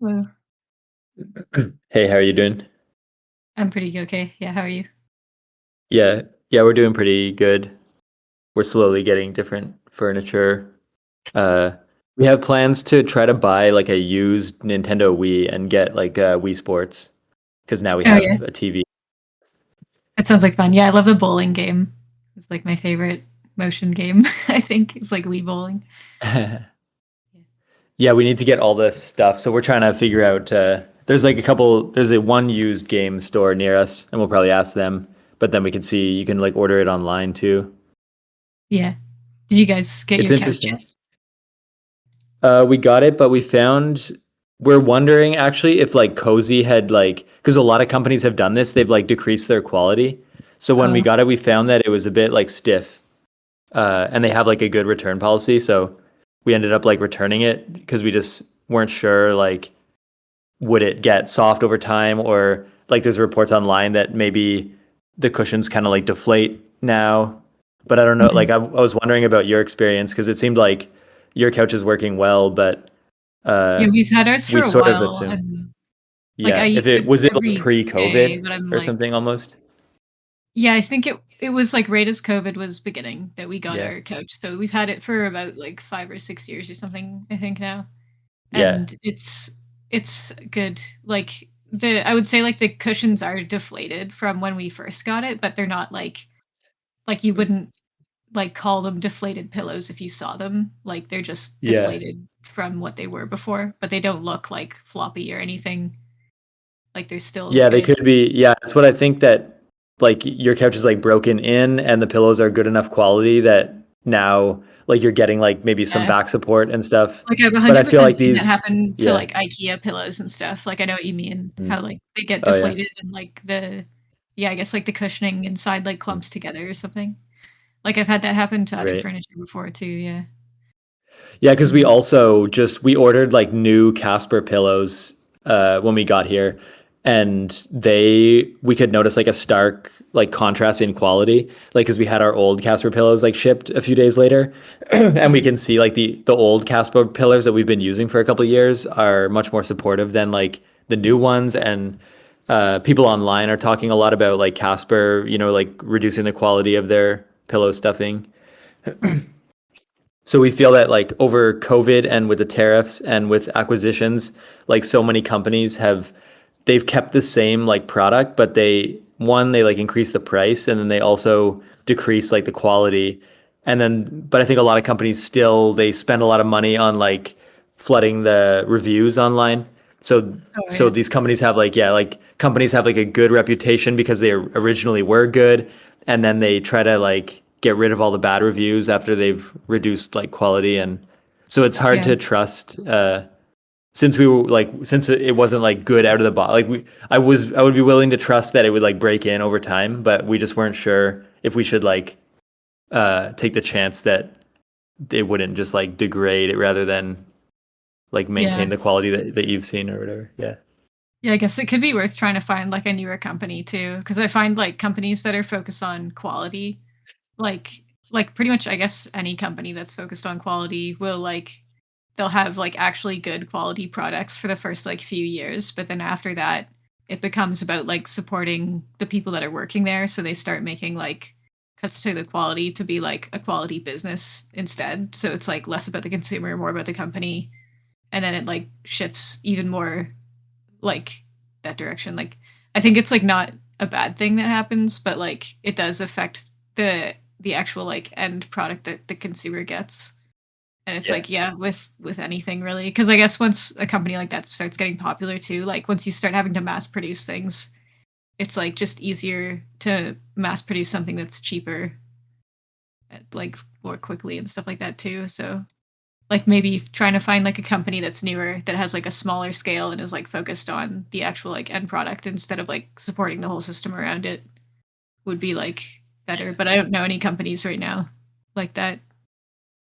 Well, Hey, how are you doing? I'm pretty okay. Yeah, how are you? Yeah, yeah, we're doing pretty good. We're slowly getting different furniture. Uh, we have plans to try to buy like a used Nintendo Wii and get like Wii Sports because now we Oh yeah, have a TV. that sounds like fun. Yeah, I love the bowling game. It's like my favorite motion game. I think it's like Wii bowling. Yeah. Yeah, we need to get all this stuff. So we're trying to figure out. There's like a couple. There's a one used game store near us, and we'll probably ask them. But then we can see you can like order it online too. Yeah. Did you guys get It's your couch interesting. yet? We got it, but we're wondering actually if like Cozy had like, because a lot of companies have done this, they've like decreased their quality. So when we Oh, got it, we found that it was a bit like stiff, and they have like a good return policy. So we ended up like returning it because we just weren't sure like would it get soft over time, or like there's reports online that maybe the cushions kind of like deflate now. But I don't know. mhm. Like I was wondering about your experience because it seemed like your couch is working well, but Yeah, uh, we've had ours for we a sort of while, assume. and like I Yeah. If use it it was it like every day, pre-COVID but I'm or like, something almost. yeah, I think it was like right as COVID was beginning that we got Yeah. our couch. So we've had it for about like 5 or 6 years or something, I think now. Yeah. And it's good. Like I would say like the cushions are deflated from when we first got it, but they're not like you wouldn't like call them deflated pillows if you saw them. Like they're just Yeah. deflated from what they were before, but they don't look like floppy or anything. Like they're still Yeah, they good. could be. Yeah, that's what I think that like your couch is like broken in and the pillows are good enough quality that now like you're getting like maybe some Yeah. back support and stuff. Like I've But I feel 100% like seen that these, happen to yeah. like IKEA pillows and stuff. Like I know what you mean, Mm. how like they get Oh yeah. deflated and like yeah, I guess like the cushioning inside like Mm. clumps together or something. Like I've had that happen to other Right. furniture before too, yeah. Yeah, because we Mhm. also just we ordered like new Casper pillows when we got here, and we could notice like a stark like contrast in quality, like because we had our old Casper pillows like shipped a few days later, and we Yeah. can see like the old Casper pillows that we've been using for a couple of years are much more supportive than like the new ones, and people online are talking a lot about like Casper, like reducing the quality of their pillow stuffing. Right. So we feel that like over COVID and with the tariffs and with acquisitions, like so many companies they've kept the same like product, but they like increase the price and then they also decrease like the quality. And then, but I think a lot of companies still, they spend a lot of money on like flooding the reviews online. So, Oh so yeah. these companies have like, yeah, like companies have like a good reputation because they originally were good, and then they try to like get rid of all the bad reviews after they've reduced like quality, and so it's hard Yeah. to trust since we were like since it wasn't like good out of the box. Like I would be willing to trust that it would like break in over time, but we just weren't sure if we should like take the chance that it wouldn't just like degrade it rather than like Yeah. maintain the quality that you've seen or whatever. Yeah. Yeah, I guess it could be worth trying to find like a newer company too, because I find like companies that are focused on quality, like like pretty much I guess any company that's focused on quality will like they'll have like actually good quality products for the first like few years, but then after that it becomes about like supporting the people that are working there, so they start making like cuts to the quality to be like a quality business instead. So it's like less about the consumer, more about the company, and then it like shifts even more like that direction. Like I think it's like not a bad thing that happens, but like it does affect the actual like end product that the consumer gets. And it's Yeah. like yeah, with anything really, because I guess once a company like that starts getting popular too, like once you start having to mass produce things, it's like just easier to mass produce something that's cheaper, like more quickly and stuff like that too. So like maybe trying to find like a company that's newer that has like a smaller scale and is like focused on the actual like end product instead of like supporting the whole system around it would be like better. But I don't know any companies right now like that.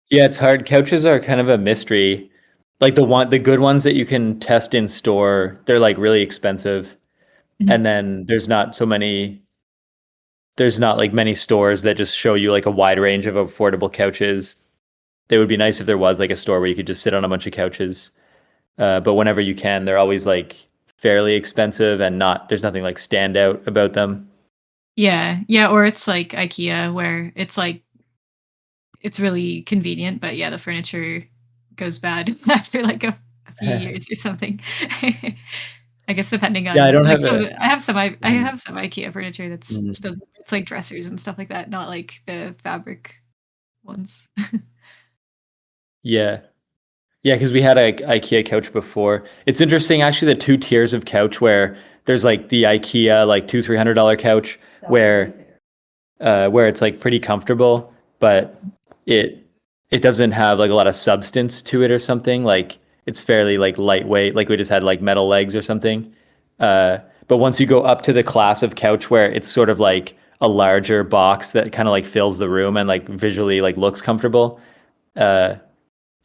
Yeah, it's hard. Couches are kind of a mystery. Like the good ones that you can test in store, they're like really expensive. Mhm. And then there's not like many stores that just show you like a wide range of affordable couches. They would be nice if there was like a store where you could just sit on a bunch of couches. But whenever you can, they're always like fairly expensive and not there's nothing like stand out about them. Yeah, yeah, or it's like IKEA where it's like it's really convenient, but yeah, the furniture goes bad after like a few years or something. I guess depending Yeah, I on don't like have some of a. the I Mhm, have some IKEA furniture that's mhm. still it's like dressers and stuff like that, not like the fabric ones. Yeah. Yeah, because we had a IKEA couch before. It's interesting, actually, the two tiers of couch where there's like the IKEA like $200-300 couch where it's like pretty comfortable, but it it doesn't have like a lot of substance to it or something. Like it's fairly like lightweight, like we just had like metal legs or something. But once you go up to the class of couch where it's sort of like a larger box that kind of like fills the room and like visually like looks comfortable, uh,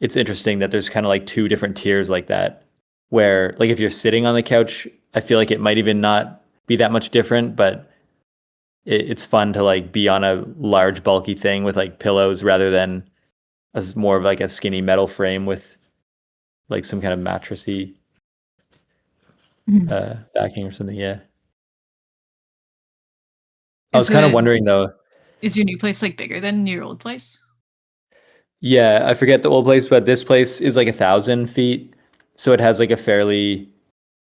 it's interesting that there's kind of like two different tiers like that. Where like if you're sitting on the couch, I feel like it might even not be that much different, but it's fun to like be on a large bulky thing with like pillows rather than as more of like a skinny metal frame with like some kind of mattressy Mhm. backing or something. Yeah. I was Is kind of it wondering though. is your new place like bigger than your old place? Yeah, I forget the old place, but this place is like 1,000 feet, so it has like a fairly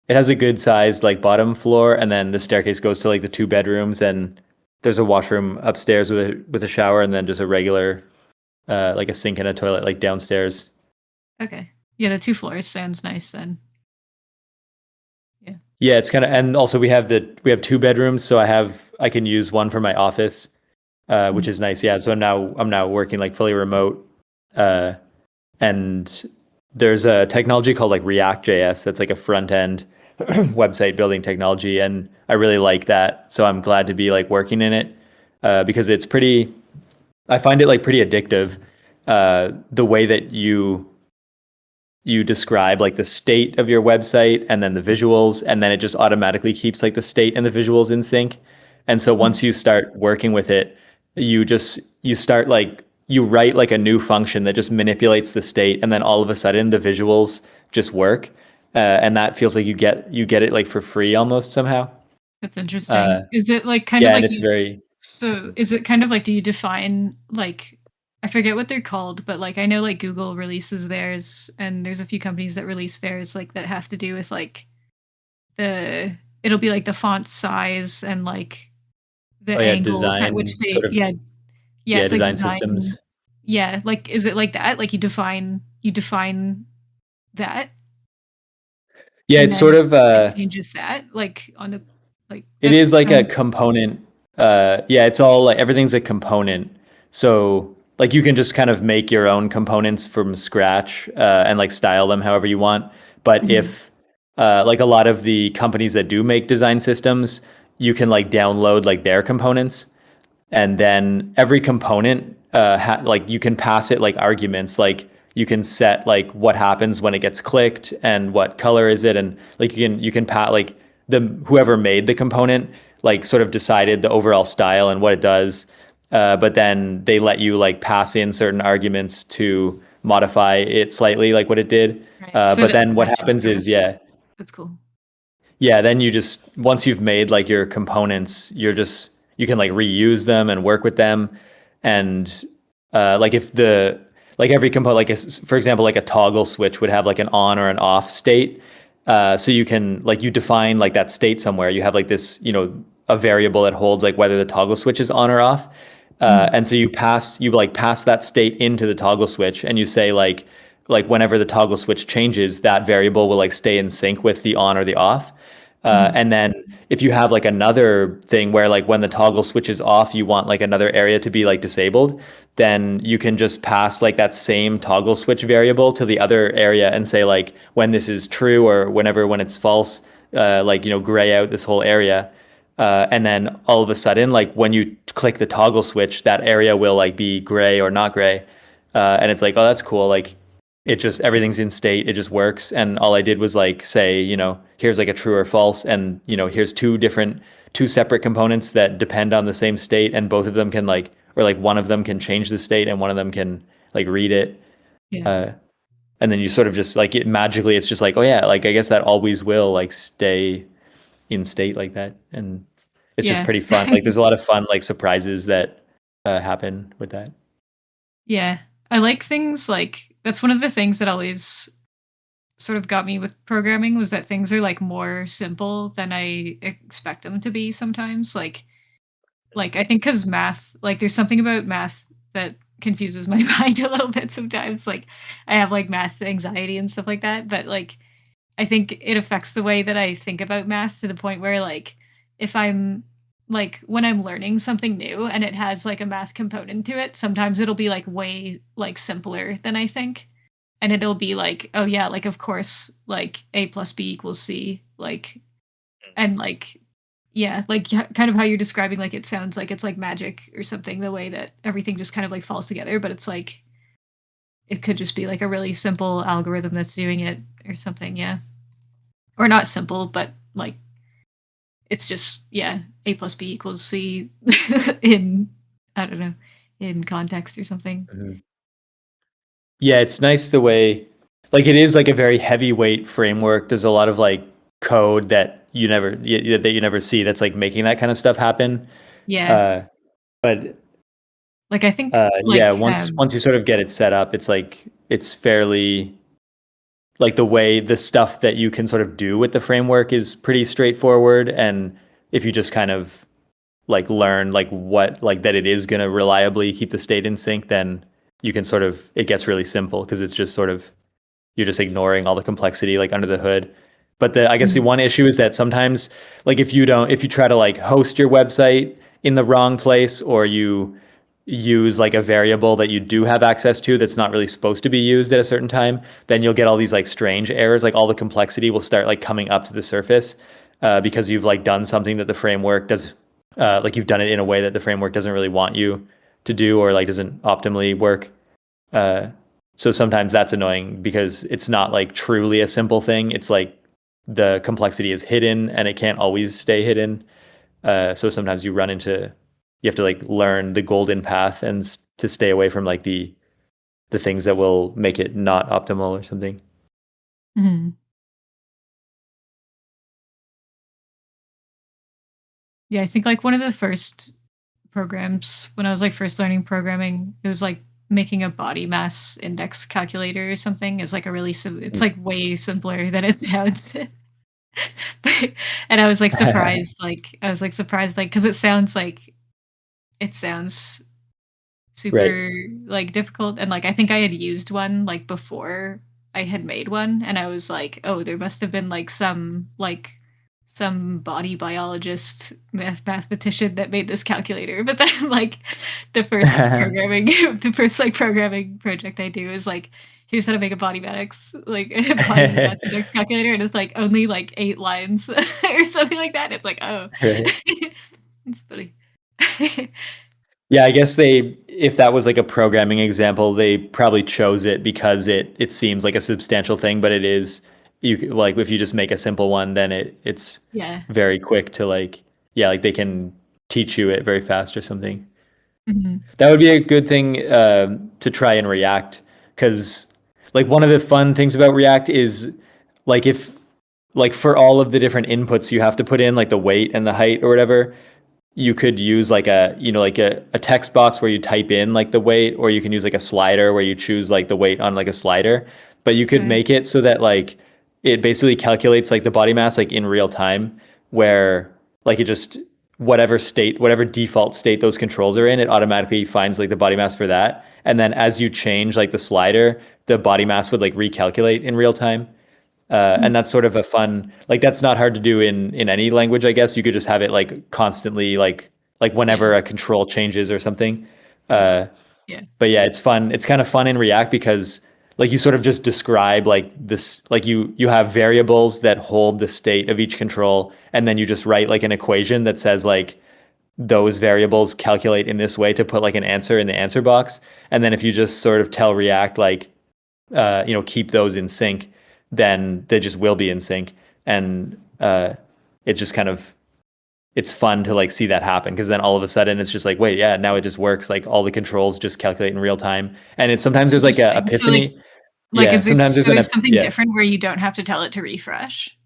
it has a good sized like bottom floor, and then the staircase goes to like the two bedrooms, and there's a washroom upstairs with a shower, and then just a regular like a sink and a toilet like downstairs. Okay. Yeah, the 2 floors sounds nice then. Yeah. Yeah, it's kind of, and also we have two bedrooms, so I can use one for my office, which Mhm. is nice. Yeah, so I'm now working like fully remote, uh, and there's a technology called like React JS that's like a front end website building technology, and I really like that. So I'm glad to be like working in it because it's pretty. I find it like pretty addictive. The way that you describe like the state of your website and then the visuals, and then it just automatically keeps like the state and the visuals in sync. And so Mhm. once you start working with it, you start like you write like a new function that just manipulates the state, and then all of a sudden the visuals just work, and that feels like you get it like for free almost somehow. That's Uh, interesting. Is it like kind of yeah, and like it's you very. so is it kind of like do you define like I forget what they're called, but like I know like Google releases theirs and there's a few companies that release theirs like that have to do with like the it'll be like the font size and like the Oh yeah, angles at which design sort they of. yeah, Yeah, it's like design design systems. yeah, like is it like that? Like you define that Yeah, and it's sort then of it changes that like on the like it that is like a sounds component. Yeah, it's all like everything's a component. So like you can just kind of make your own components from scratch and like style them however you want. But mhm, if like a lot of the companies that do make design systems, you can like download like their components, and then every component like you can pass it like arguments, like you can set like what happens when it gets clicked and what color is it, and like you can pat like the whoever made the component like sort of decided the overall style and what it does, but then they let you like pass in certain arguments to modify it slightly like what it did, right. So but it then what matches happens is JavaScript. yeah. That's cool. Yeah, then you just once you've made like your components, you can like reuse them and work with them. And like if the like every component like for example like a toggle switch would have like an on or an off state. So you can like you define like that state somewhere. You have like this, a variable that holds like whether the toggle switch is on or off. Mhm, And so you like pass that state into the toggle switch, and you say like whenever the toggle switch changes, that variable will like stay in sync with the on or the off. mhm, And then if you have like another thing where like when the toggle switch is off, you want like another area to be like disabled, then you can just pass like that same toggle switch variable to the other area and say like when this is true or when it's false, like gray out this whole area. And then all of a sudden, like when you click the toggle switch, that area will like be gray or not gray. And it's like, oh, that's cool. Like it just everything's in state, it just works. And all I did was like say, here's like a true or false, and here's two separate components that depend on the same state, and both of them can like or like one of them can change the state and one of them can like read it. yeah. Uh, and then you sort of just like it magically, it's just like, oh yeah, like I guess that always will like stay in state like that, and it's just Yeah. pretty fun. Like there's a lot of fun like surprises that happen with that. Yeah. I like things like that's one of the things that always sort of got me with programming was that things are like more simple than I expect them to be sometimes. Like I think cuz math, like there's something about math that confuses my mind a little bit sometimes. Like I have like math anxiety and stuff like that, but like I think it affects the way that I think about math to the point where like if I'm like when I'm learning something new and it has like a math component to it, sometimes it'll be like way like simpler than I think. And it'll be like, oh yeah, like of course, like A plus B equals C, like and like yeah, like kind of how you're describing like it sounds like it's like magic or something, the way that everything just kind of like falls together, but it's like it could just be like a really simple algorithm that's doing it or something, yeah. Or not simple, but like it's just yeah, A plus B equals C in I don't know, in context or something. Mhm. Yeah, it's nice the way like it is like a very heavyweight framework. There's a lot of like code that that you never see that's like making that kind of stuff happen. Yeah. Uh, but Like I think like yeah, once you sort of get it set up, it's like it's fairly like the way the stuff that you can sort of do with the framework is pretty straightforward. And if you just kind of like learn like what like that it is going to reliably keep the state in sync, then you can sort of it gets really simple because it's just sort of you're just ignoring all the complexity like under the hood. But I guess the Mhm. one issue is that sometimes like if you try to like host your website in the wrong place, or you use like a variable that you do have access to that's not really supposed to be used at a certain time, then you'll get all these like strange errors. Like all the complexity will start like coming up to the surface because you've like done something that the framework does, like you've done it in a way that the framework doesn't really want you to do, or like doesn't optimally work. Uh, so sometimes that's annoying because it's not like truly a simple thing. It's like the complexity is hidden and it can't always stay hidden. So sometimes you have to like learn the golden path and to stay away from like the things that will make it not optimal or something. Mhm. Yeah, I think like one of the first programs when I was like first learning programming, it was like making a body mass index calculator or something is like a really it's like way simpler than it sounds. But- and I was like surprised, like because it sounds Right. super, like, difficult, and, like, I think I had used one, like, before I had made one, and I was like, "Oh, there must have been, like, some body biologist mathematician that made this calculator," but then, like, the first programming the first, like, programming project I do is, like, "Here's how to make a body mass like, a body mass index calculator," and it's, like, only, like, 8 lines or something like that, it's like, "Oh." Right. It's funny. Yeah, I guess if that was like a programming example, they probably chose it because it seems like a substantial thing, but it is like if you just make a simple one, then it's Yeah. very quick to like yeah, like they can teach you it very fast or something. Mhm. That would be a good thing to try and React, because like one of the fun things about React is like if like for all of the different inputs you have to put in like the weight and the height or whatever, you could use like like a text box where you type in like the weight, or you can use like a slider where you choose like the weight on like a slider. But you could Okay. make it so that like it basically calculates like the body mass like in real time, where like it just whatever default state those controls are in, it automatically finds like the body mass for that. And then as you change like the slider, the body mass would like recalculate in real time. Mm. And that's sort of a fun like that's not hard to do in any language, I guess. You could just have it like constantly like Yeah, whenever a control changes or something. just Uh, yeah. but yeah, it's fun. It's kind of fun in React because like you sort of just describe like this like you have variables that hold the state of each control, and then you just write like an equation that says like those variables calculate in this way to put like an answer in the answer box. And then if you just sort of tell React like keep those in sync, then they just will be in sync. And it just kind of it's fun to like see that happen, because then all of a sudden it's just like, wait, yeah, now it just works. Like all the controls just calculate in real time, and it's sometimes That's there's like a interesting. So, like epiphany. Like, Yeah, is there sometimes so there's an there's something yeah. different where you don't have to tell it to refresh?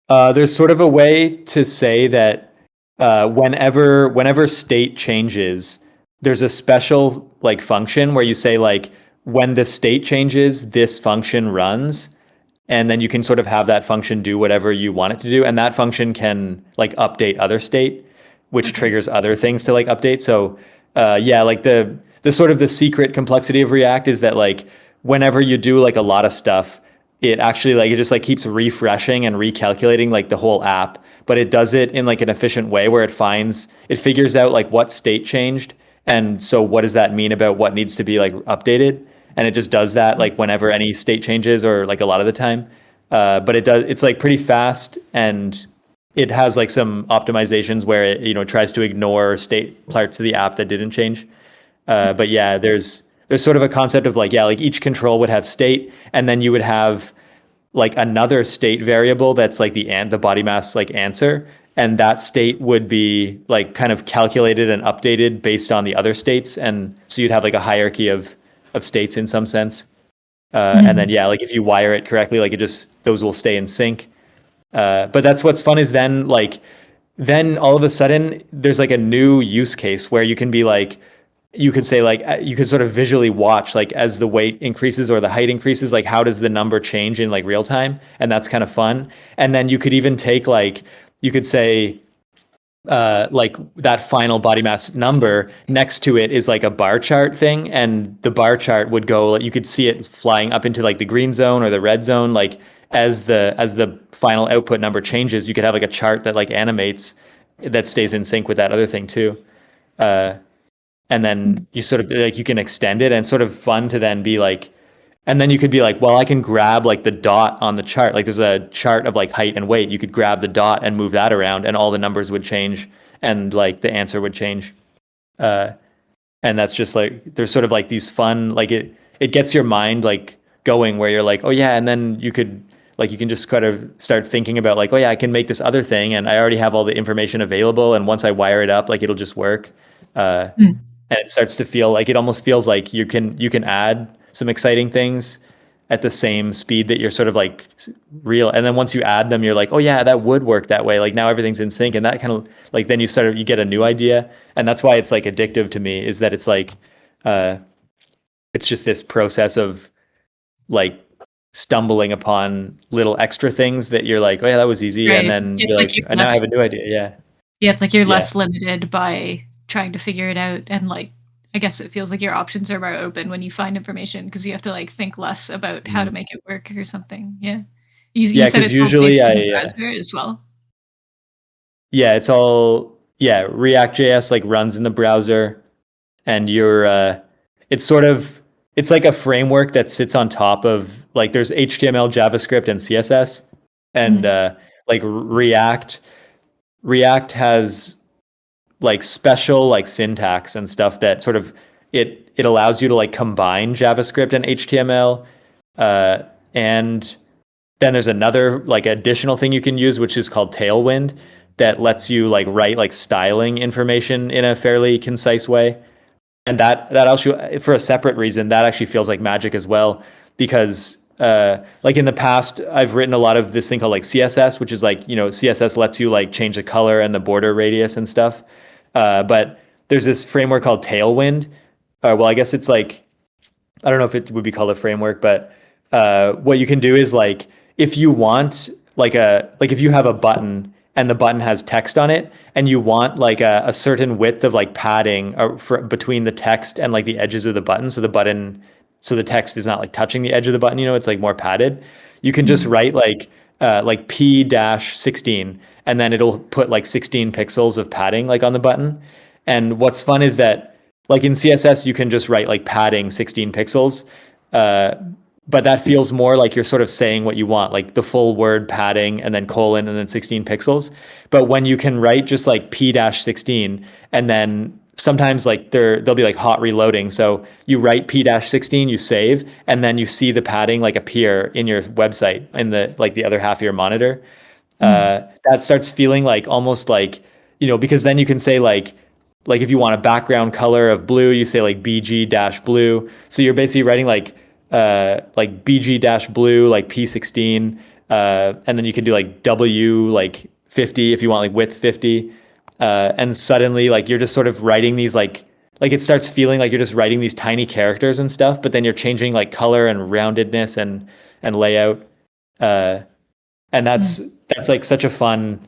There's sort of a way to say that whenever state changes, there's a special like function where you say like when the state changes, this function runs, and then you can sort of have that function do whatever you want it to do, and that function can like update other state, which Okay. triggers other things to like update. So yeah, like the sort of the secret complexity of React is that like whenever you do like a lot of stuff, it actually like it just like keeps refreshing and recalculating like the whole app, but it does it in like an efficient way where it figures out like what state changed, and so what does that mean about what needs to be like updated, and it just does that like whenever any state changes or like a lot of the time. But it's like pretty fast, and it has like some optimizations where it tries to ignore state parts of the app that didn't change. But yeah, there's sort of a concept of like yeah, like each control would have state, and then you would have like another state variable that's like the body mass like answer, and that state would be like kind of calculated and updated based on the other states, and so you'd have like a hierarchy of states in some sense. And then Mhm. yeah, like if you wire it correctly, like it just those will stay in sync. But that's what's fun is then all of a sudden there's like a new use case where you can be like you could say like you could sort of visually watch like as the weight increases or the height increases, like how does the number change in like real time, and that's kind of fun. And then you could even take like you could say like that final body mass number next to it is like a bar chart thing, and the bar chart would go like you could see it flying up into like the green zone or the red zone, like as the final output number changes you could have like a chart that like animates that stays in sync with that other thing too. uh and then you sort of like you can extend it, and sort of fun to then be like, and then you could be like, well, I can grab like the dot on the chart, like there's a chart of like height and weight, you could grab the dot and move that around and all the numbers would change, and like the answer would change. uh and that's just like there's sort of like these fun like it gets your mind like going where you're like, oh yeah, and then you can just kind of start thinking about like, oh yeah, I can make this other thing and I already have all the information available, and once I wire it up like it'll just work. uh Mm. and it starts to feel like it almost feels like you can add some exciting things at the same speed that you're sort of like real, and then once you add them you're like, oh yeah, that would work that way, like now everything's in sync, and that kind of like then you get a new idea. And that's why it's like addictive to me, is that it's like uh it's just this process of like stumbling upon little extra things that you're like, oh yeah, that was easy, and Right. then you're It's like like, you're now I have less a new idea. Yeah. yeah, it's like you're Yeah. less limited by trying to figure it out, and, like, I guess it feels like your options are more open when you find information because you have to, like, think less about how to Mhm. make it work or something, yeah. You Yeah, said because it's all usually based on the I browser as well? yeah, it's all yeah, React.js like runs in the browser, and it's sort of it's like a framework that sits on top of like there's HTML, JavaScript, and CSS, and Mhm. like React has like special like syntax and stuff that sort of it allows you to like combine JavaScript and HTML, uh, and then there's another like additional thing you can use, which is called Tailwind, that lets you like write like styling information in a fairly concise way. And that also, for a separate reason, that actually feels like magic as well, because like in the past I've written a lot of this thing called like CSS, which is like CSS lets you like change the color and the border radius and stuff. But there's this framework called Tailwind. Well, I guess it's like, I don't know if it would be called a framework, but what you can do is like if you want like if you have a button and the button has text on it, and you want like a certain width of like padding between the text and like the edges of the button, so the text is not like touching the edge of the button, it's like more padded. You can just Mhm. write like P-16, and then it'll put like 16 pixels of padding like on the button. And what's fun is that like in CSS, you can just write like padding 16 pixels. Uh, but that feels more like you're sort of saying what you want, like the full word padding and then colon and then 16 pixels. But when you can write just like P-16, and then sometimes like they'll be like hot reloading. So you write P-16, you save, and then you see the padding like appear in your website in the like the other half of your monitor. Mhm. That starts feeling like almost like, because then you can say like if you want a background color of blue, you say like BG dash blue. So you're basically writing like like BG-blue, like P16, and then you can do like W like 50 if you want like width 50. And suddenly like you're just sort of writing these like it starts feeling like you're just writing these tiny characters and stuff, but then you're changing like color and roundedness and layout. Uh, and Mm. that's like such a fun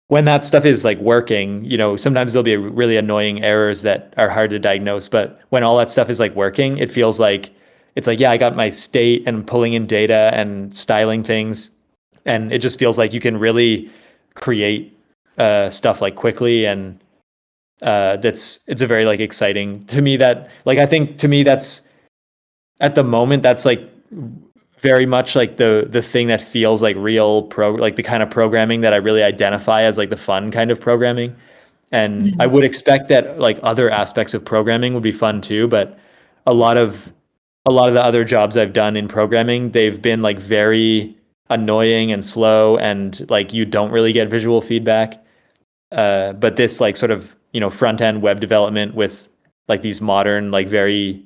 when that stuff is like working, you know, sometimes there'll be really annoying errors that are hard to diagnose, but when all that stuff is like working, it feels like it's like, yeah, I got my state and pulling in data and styling things, and it just feels like you can really create stuff like quickly, and that's it's a very like exciting to me that like I think to me that's at the moment that's like very much like the thing that feels like real like the kind of programming that I really identify as like the fun kind of programming. And I Mm. would expect that like other aspects of programming would be fun too, but a lot of a lot of the other jobs I've done in programming, they've been like very annoying and slow, and like you don't really get visual feedback. But this like sort of, you know, front end web development with like these modern like very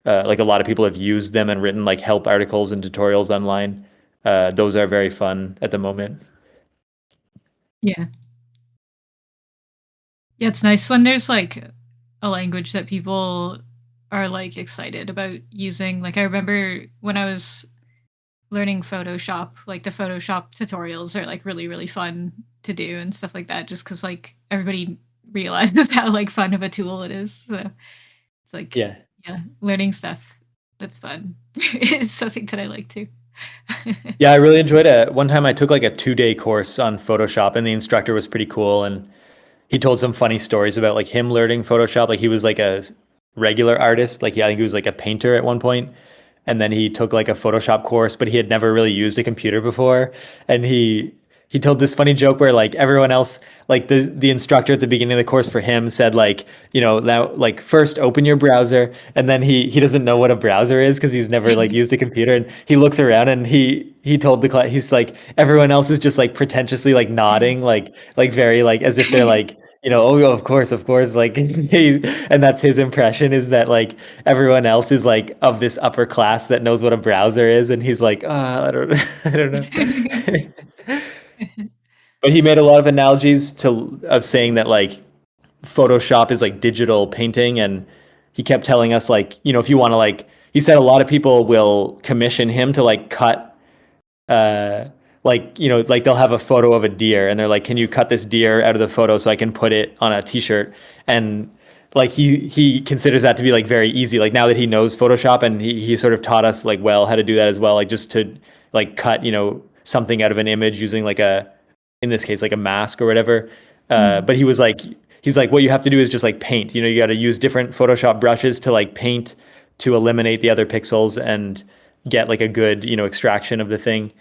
like a lot of people have used them and written like help articles and tutorials online. Those are very fun at the moment. Yeah. Yeah, it's nice when there's like a language that people are like excited about using. Like I remember when I was learning Photoshop, like the Photoshop tutorials are like really, really fun to do and stuff like that, just because like everybody realizes how like fun of a tool it is. So it's like, Yeah. yeah, learning stuff that's fun. It's something that I like too. Yeah, I really enjoyed it. One time I took like a 2 day course on Photoshop, and the instructor was pretty cool, and he told some funny stories about like him learning Photoshop. Like he was like a regular artist. Like yeah, I think he was like a painter at one point, and then he took like a Photoshop course, but he had never really used a computer before. And he told this funny joke where like everyone else, like the instructor at the beginning of the course for him said like, you know, now like first open your browser, and then he doesn't know what a browser is because he's never like used a computer, and he looks around and he told the class, he's like everyone else is just like pretentiously like nodding like very like as if they're like, you know, oh, of course, like and that's his impression is that like everyone else is like of this upper class that knows what a browser is, and he's like, I don't, I don't know. But he made a lot of analogies to of saying that like Photoshop is like digital painting, and he kept telling us like, you know, if you want to like, he said a lot of people will commission him to like cut uh like, you know, like they'll have a photo of a deer and they're like, can you cut this deer out of the photo so I can put it on a t-shirt? And like he considers that to be like very easy, like now that he knows Photoshop, and he sort of taught us like well how to do that as well, like just to like cut, you know, something out of an image using like a, in this case like a mask or whatever. Mm. But he's like what you have to do is just like paint, you know, you got to use different Photoshop brushes to like paint to eliminate the other pixels and get like a good, you know, extraction of the thing.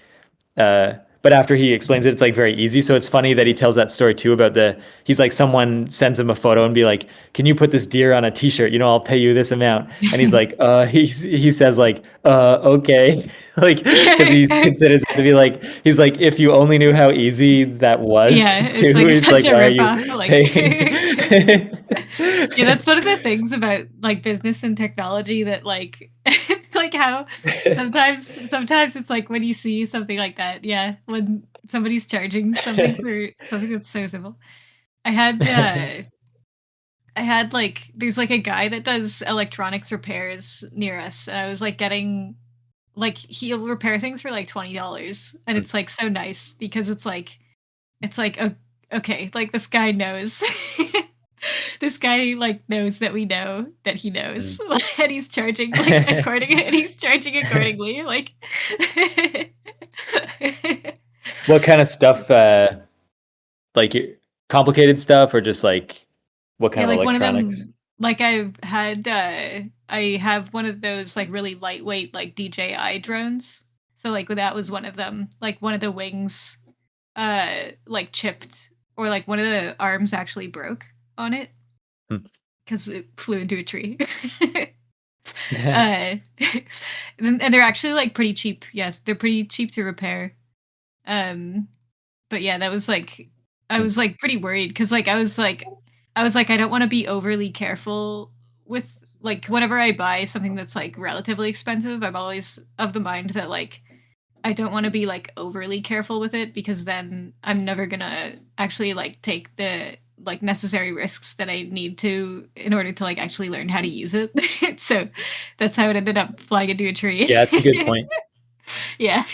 But after he explains it, it's like very easy. So it's funny that he tells that story too about the, he's like, someone sends him a photo and be like, can you put this deer on a t-shirt? You know, I'll pay you this amount. And he's like, he says like, okay. Like, cause he considers it to be like, he's like, if you only knew how easy that was Yeah, to it's do, like he's such like, a why are you ripoff, like paying? yeah, that's one of the things about, like, business and technology that, like like, how sometimes it's like when you see something like that, yeah, when somebody's charging something for something that's so simple. I had, like there's, like, a guy that does electronics repairs near us, and I was, like, getting like, he'll repair things for, like, $20, and it's, like, so nice because it's like, "Oh, okay, like, this guy knows." This guy, like, knows that we know that he knows, and he's charging, like, and he's charging accordingly, like What kind of stuff, like complicated stuff or just like what kind Yeah, of like, one of electronics? them like, I have one of those, like, really lightweight, like, DJI drones. So, like, that was one of them. Like, one of the wings, like, chipped or, like, one of the arms actually broke on it Hmm. because it flew into a tree. Uh, and they're actually, like, pretty cheap. Yes, they're pretty cheap to repair. Um, but yeah, that was, like I was, like, pretty worried because like, I was like, "I don't wanna be overly careful with like whenever I buy something that's like relatively expensive, I'm always of the mind that like I don't want to be like overly careful with it because then I'm never gonna actually like take the like necessary risks that I need to in order to like actually learn how to use it. So that's how it ended up flying into a tree. Yeah, that's a good point. Yeah.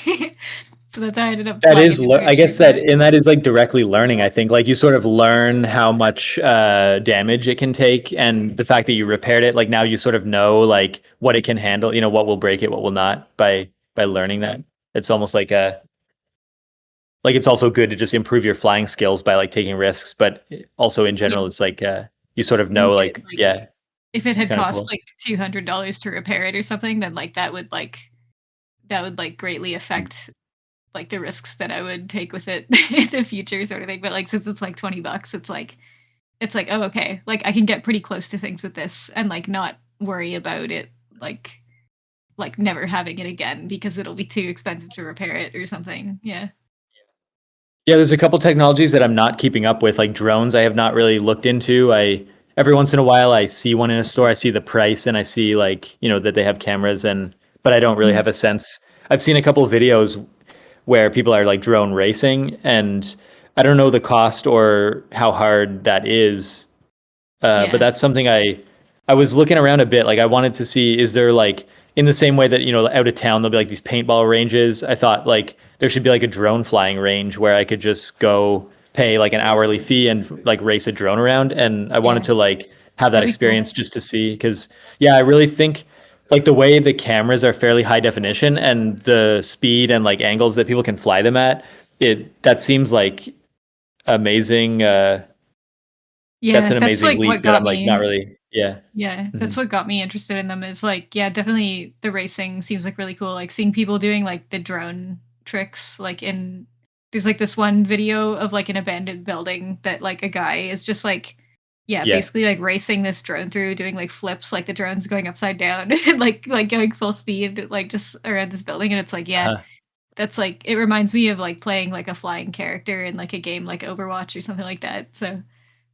So that's how I ended up That flying is, into a I tree guess with that, it. and that is like directly learning. I think like you sort of learn how much damage it can take, and the fact that you repaired it, like now you sort of know like what it can handle. You know what will break it, what will not, by learning that. It's almost like a like it's also good to just improve your flying skills by like taking risks, but also in Yeah. general, it's like you sort of And know get like like yeah, if it it's had kind of cost cool. like $200 to repair it or something, then like that would like greatly affect like the risks that I would take with it in the future sort of thing. But like since it's like 20 bucks, it's like, oh okay, like I can get pretty close to things with this and like not worry about it like never having it again because it'll be too expensive to repair it or something. Yeah. Yeah, there's a couple technologies that I'm not keeping up with, like drones. I have not really looked into. I every once in a while I see one in a store. I see the price and I see like that they have cameras and but I don't really Mhm. have a sense. I've seen a couple of videos where people are like drone racing and I don't know the cost or how hard that is. But Yeah. that's something I was looking around a bit. Like I wanted to see is there like in the same way that out of town there'll be like these paintball ranges. I thought like there should be like a drone flying range where I could just go pay like an hourly fee and like race a drone around. And I wanted Yeah. to like have that That'd be cool. experience just to see because yeah, I really think like the way the cameras are fairly high definition and the speed and like angles that people can fly them at, it that seems like amazing. That's Yeah, an that's amazing like leap what that got I'm like not me. really. Yeah. Yeah, Mhm. that's what got me interested in them is like, yeah, definitely the racing seems like really cool. Like seeing people doing like the drone tricks, like in there's like this one video of like an abandoned building that like a guy is just like, yeah, Yeah. basically like racing this drone through, doing like flips, like the drone's going upside down and like going full speed, like just around this building. And it's like, yeah, Uh-huh. that's like it reminds me of like playing like a flying character in like a game like Overwatch or something like that. So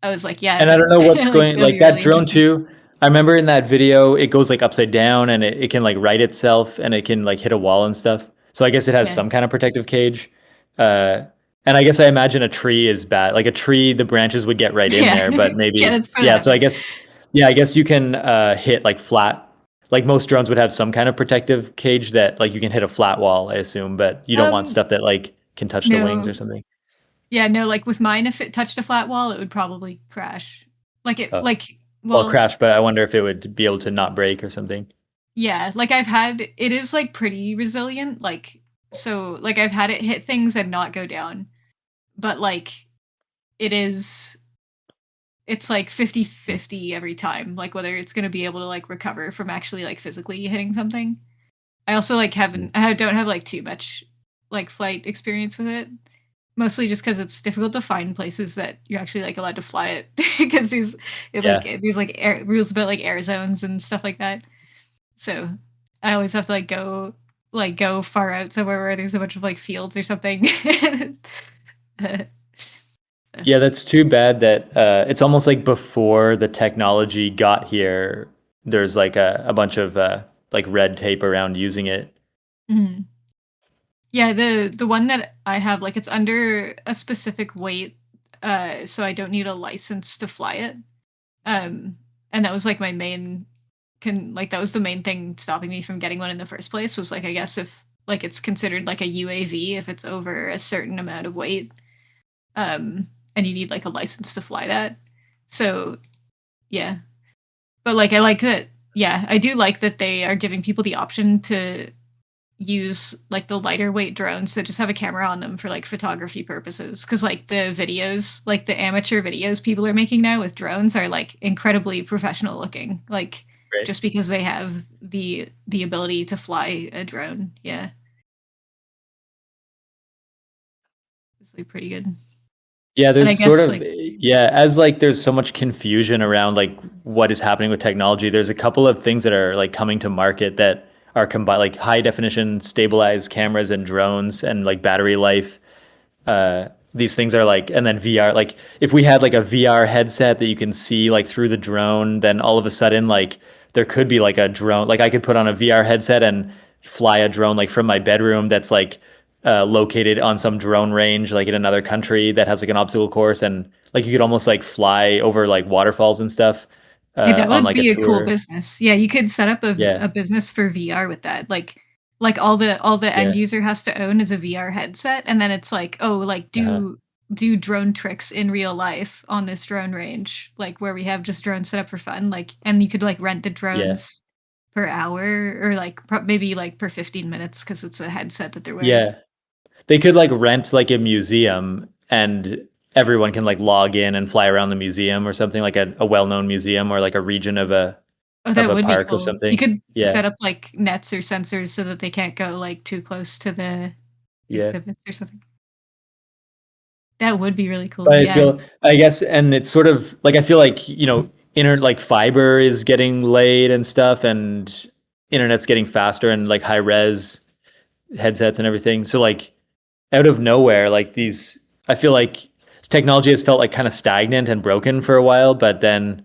I was like, yeah, And I don't that's know what's like going that'd like be that really drone interesting. too. I remember in that video it goes like upside down and it can like right itself and it can like hit a wall and stuff. So I guess it has Yeah. some kind of protective cage. Uh and I guess I imagine a tree is bad. Like a tree, the branches would get right in Yeah. there, but Yeah, maybe that's what yeah, so I happened. guess yeah, I guess you can hit like flat like most drones would have some kind of protective cage that like you can hit a flat wall, I assume, but you don't want Um, stuff that like can touch the wings or no. something. Yeah, no, like, with mine, if it touched a flat wall, it would probably crash. Oh. Well, Well, crash, but I wonder if it would be able to not break or something. yeah, like, I've had it is, like, pretty resilient, like, so, like, I've had it hit things and not go down, but, like, it is it's, like, 50-50 every time, like, whether it's gonna be able to, like, recover from actually, like, physically hitting something. I also, like, Mm. don't have, like, too much, like, flight experience with it. Mostly just because it's difficult to find places that you're actually, like, allowed to fly it because Yeah. these, like, air rules about, like, air zones and stuff like that. So, I always have to, go far out somewhere where there's a bunch of, like, fields or something. Uh, Yeah, that's too bad that it's almost like before the technology got here, there's like a bunch of like red tape around using it. mhm. Yeah, the one that I have, like, it's under a specific weight, so I don't need a license to fly it. Um, and that was, like, my main that was the main thing stopping me from getting one in the first place was, like, I guess if, like, it's considered like a UAV if it's over a certain amount of weight, and you need, like, a license to fly that. So, yeah. But, like, I like that yeah, I do like that they are giving people the option to use like the lighter weight drones that just have a camera on them for like photography purposes because like the videos like the amateur videos people are making now with drones are like incredibly professional looking like Right. just because they have the ability to fly a drone. Yeah, it's like pretty good. Yeah, And I there's sort guess of like yeah, as like there's so much confusion around like what is happening with technology. There's a couple of things that are like coming to market that are combined like high definition stabilized cameras and drones and like battery life. These things are like and then VR like if we had like a VR headset that you can see like through the drone then all of a sudden like there could be like a drone. Like I could put on a VR headset and fly a drone like from my bedroom that's like located on some drone range like in another country that has like an obstacle course, and like you could almost like fly over like waterfalls and stuff Hey, that on would like a be a cool tour. business. Yeah, you could set up Yeah. a business for VR with that. Like all the end Yeah. user has to own is a VR headset, and then it's like, oh, like Uh-huh. do drone tricks in real life on this drone range, like where we have just drones set up for fun, like and you could like rent the Yeah. drones per hour or like maybe like per 15 minutes because it's a headset that they're wearing. Yeah. They could like rent like a museum and everyone can like log in and fly around the museum or something like a well-known museum or like a region Oh, of that a would be park or cool. You something. could Yeah. set up like nets or sensors so that they can't go like too close to the Yeah. exhibits or something. That would be really cool. But I Yeah. feel, I guess, and it's sort of like I feel like, internet like fiber is getting laid and stuff, and internet's getting faster and like high res headsets and everything. So like out of nowhere, like these, I feel like technology has felt like kind of stagnant and broken for a while, but then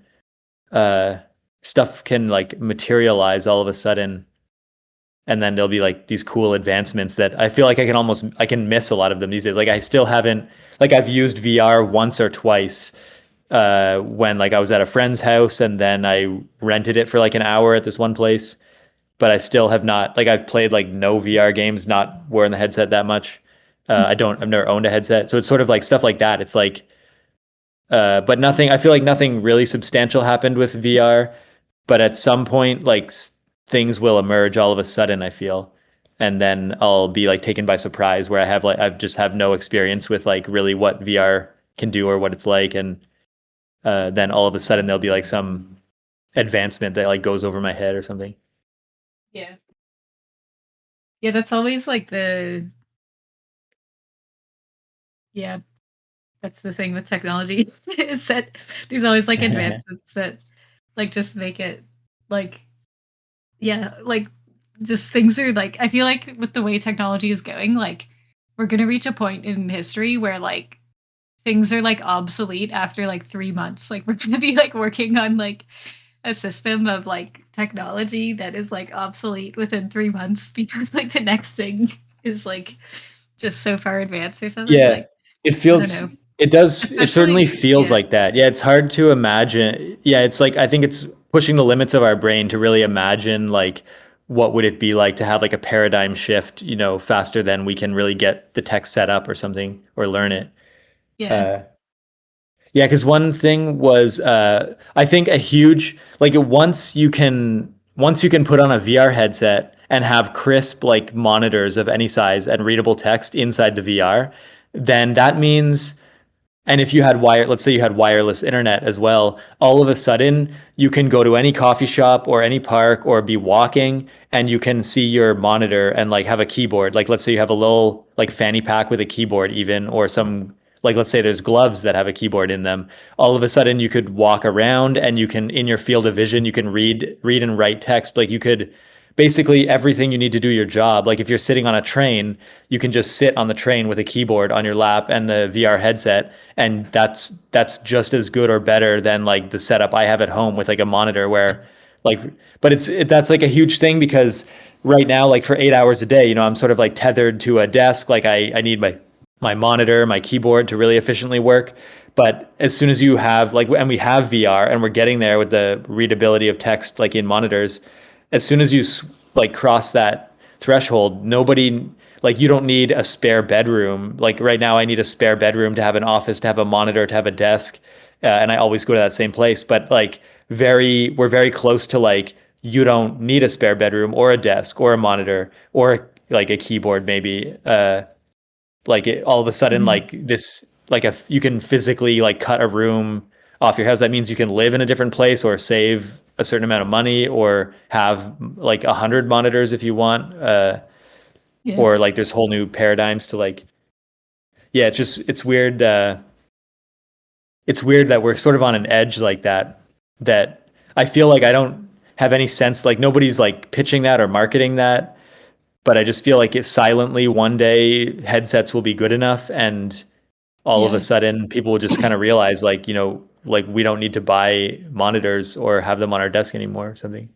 uh stuff can like materialize all of a sudden, and then there'll be like these cool advancements that I feel like I can miss a lot of them these days. Like I still haven't, like I've used VR once or twice when like I was at a friend's house and then I rented it for like an hour at this one place, but I still have not, like I've played like no VR games, not wearing the headset that much. I've never owned a headset. So it's sort of like stuff like that. It's like but nothing, I feel like nothing really substantial happened with VR, but at some point like things will emerge all of a sudden, I feel. And then I'll be like taken by surprise where I've just have no experience with like really what VR can do or what it's like, and then all of a sudden there'll be like some advancement that like goes over my head or something. Yeah. Yeah, that's always like the yeah, that's the thing with technology is that there's always like advancements that like just make it like yeah, like just things are like I feel like with the way technology is going, like we're gonna reach a point in history where like things are like obsolete after like 3 months. Like we're gonna be like working on like a system of like technology that is like obsolete within 3 months because like the next thing is like just so far advanced or something. Yeah, Like it I don't feels, know. it certainly Especially feels yeah. like that. Yeah, it's hard to imagine. Yeah, it's like I think it's pushing the limits of our brain to really imagine like what would it be like to have like a paradigm shift, faster than we can really get the tech set up or something or learn it. Yeah. Uh, yeah, because one thing was, I think a huge like once you can put on a VR headset and have crisp like monitors of any size and readable text inside the VR, then that means, and if you had let's say you had wireless internet as well, all of a sudden you can go to any coffee shop or any park or be walking and you can see your monitor and like have a keyboard. Like let's say you have a little like fanny pack with a keyboard even, or some, like let's say there's gloves that have a keyboard in them. All of a sudden you could walk around and you can, in your field of vision, you can read and write text. Like you could basically everything you need to do your job. Like if you're sitting on a train, you can just sit on the train with a keyboard on your lap and the VR headset, and that's just as good or better than like the setup I have at home with like a monitor where like, but that's like a huge thing because right now like for 8 hours a day, I'm sort of like tethered to a desk. Like I need my monitor, my keyboard to really efficiently work. But as soon as you have like, and we have VR and we're getting there with the readability of text like in monitors, as soon as you like cross that threshold, nobody, like you don't need a spare bedroom. Like right now, I need a spare bedroom to have an office, to have a monitor, to have a desk, and I always go to that same place. But like we're very close to like you don't need a spare bedroom or a desk or a monitor or like a keyboard maybe. All of a sudden Mhm. like this like you can physically like cut a room off your house. That means you can live in a different place or save a certain amount of money or have like 100 monitors if you want, Yeah. or like there's whole new paradigms to like, yeah, it's weird that we're sort of on an edge like that, that I feel like I don't have any sense, like nobody's like pitching that or marketing that, but I just feel like it silently one day headsets will be good enough and all of a Yeah. sudden people will just kind of realize like, like we don't need to buy monitors or have them on our desk anymore or something.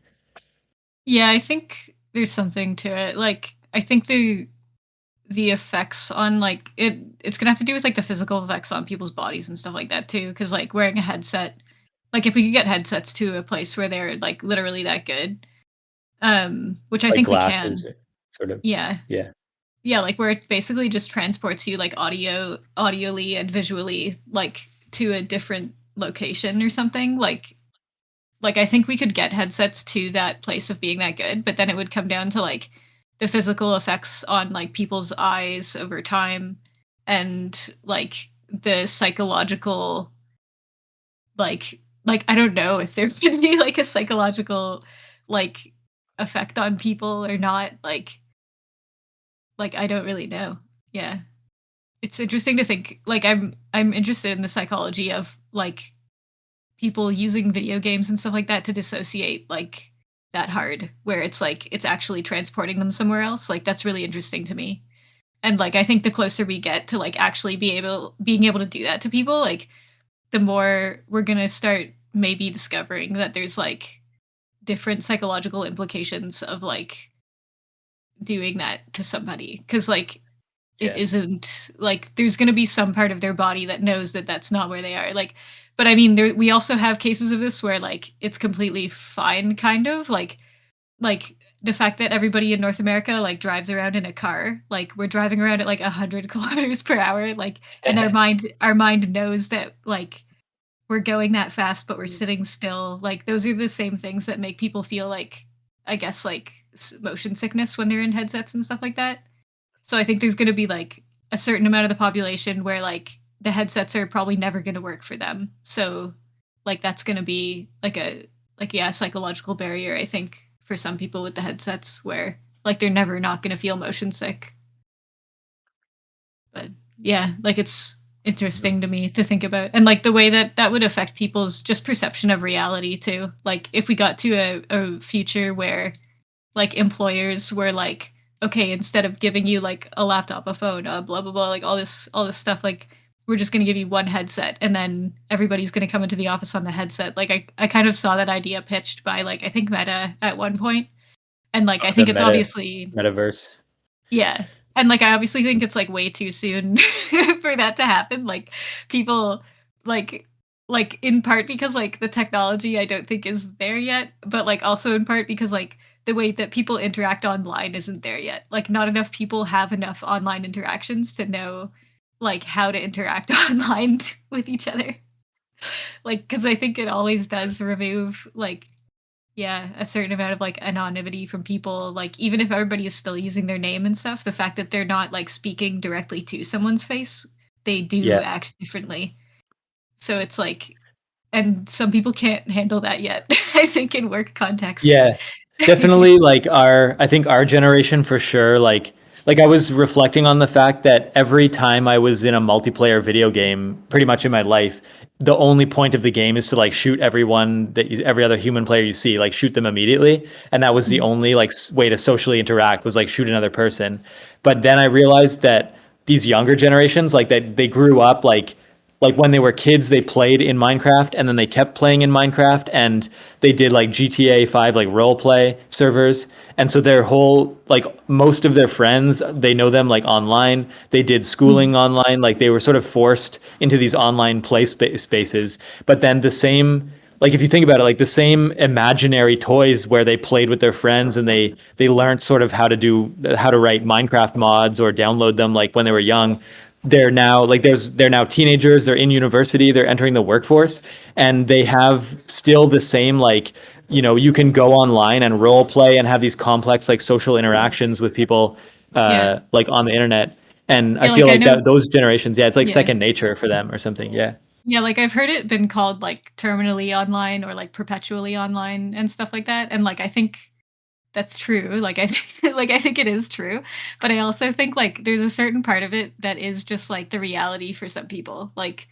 Yeah, I think there's something to it. Like, I think the effects on like it's gonna have to do with like the physical effects on people's bodies and stuff like that too. Because like wearing a headset, like if we could get headsets to a place where they're like literally that good, which I Like think we glasses, can. sort of. Yeah, Yeah. yeah, like where it basically just transports you like audioly and visually like to a different location or something. Like I think we could get headsets to that place of being that good, but then it would come down to like the physical effects on like people's eyes over time and like the psychological like I don't know if there would be like a psychological like effect on people or not. Like I don't really know. Yeah. It's interesting to think like I'm interested in the psychology of like people using video games and stuff like that to dissociate like that hard where it's like it's actually transporting them somewhere else. Like that's really interesting to me. And like I think the closer we get to like actually being able to do that to people, like the more we're going to start maybe discovering that there's like different psychological implications of like doing that to somebody cuz like it Yeah. isn't like there's going to be some part of their body that knows that that's not where they are. Like, but I mean, we also have cases of this where like it's completely fine, kind of like the fact that everybody in North America like drives around in a car, like we're driving around at like 100 kilometers per hour, like, and our mind knows that like we're going that fast, but we're sitting still. Like those are the same things that make people feel like, I guess, like motion sickness when they're in headsets and stuff like that. So I think there's going to be like a certain amount of the population where like the headsets are probably never going to work for them. So like that's going to be like a like yeah, psychological barrier I think for some people with the headsets where like they're never not going to feel motion sick. But yeah, like it's interesting to me to think about and like the way that that would affect people's just perception of reality too. Like if we got to a future where like employers were like, okay, instead of giving you like a laptop, a phone, blah blah blah, like all this stuff, like we're just gonna give you one headset, and then everybody's gonna come into the office on the headset. Like I kind of saw that idea pitched by like I think Meta at one point, and like I The think it's obviously metaverse. yeah. And, like, I obviously think it's, like, way too soon for that to happen, like, people like in part because, like, the technology I don't think is there yet, but, like, also in part because, like, the way that people interact online isn't there yet. Like, not enough people have enough online interactions to know, like, how to interact online with each other. Like, because I think it always does remove, like, yeah, a certain amount of, like, anonymity from people, like, even if everybody is still using their name and stuff, the fact that they're not, like, speaking directly to someone's face, they do Yeah. act differently. So it's like and some people can't handle that yet, I think in work contexts. Yeah, definitely like I think our generation for sure, like I was reflecting on the fact that every time I was in a multiplayer video game, pretty much in my life, the only point of the game is to like shoot everyone every other human player you see, like shoot them immediately. And that was the Mhm. only like way to socially interact was like shoot another person. But then I realized that these younger generations, like that they grew up like when they were kids, they played in Minecraft and then they kept playing in Minecraft and they did like GTA 5 like role play servers. And so their whole like most of their friends, they know them like online. They did schooling Mhm. online, like they were sort of forced into these online spaces. But then the same like if you think about it, like the same imaginary toys where they played with their friends and they learned sort of how to write Minecraft mods or download them like when they were young, they're now teenagers, they're in university, they're entering the workforce, and they have still the same like you can go online and role play and have these complex like social interactions with people Yeah. like on the internet. And I Yeah, feel like, I like know that those generations, yeah, it's like yeah. second nature for them or something. Yeah. Yeah, like, I've heard it been called, like, terminally online or, like, perpetually online and stuff like that, and, like, I think that's true, like, I think like, I think it is true, but I also think, like, there's a certain part of it that is just, like, the reality for some people, like,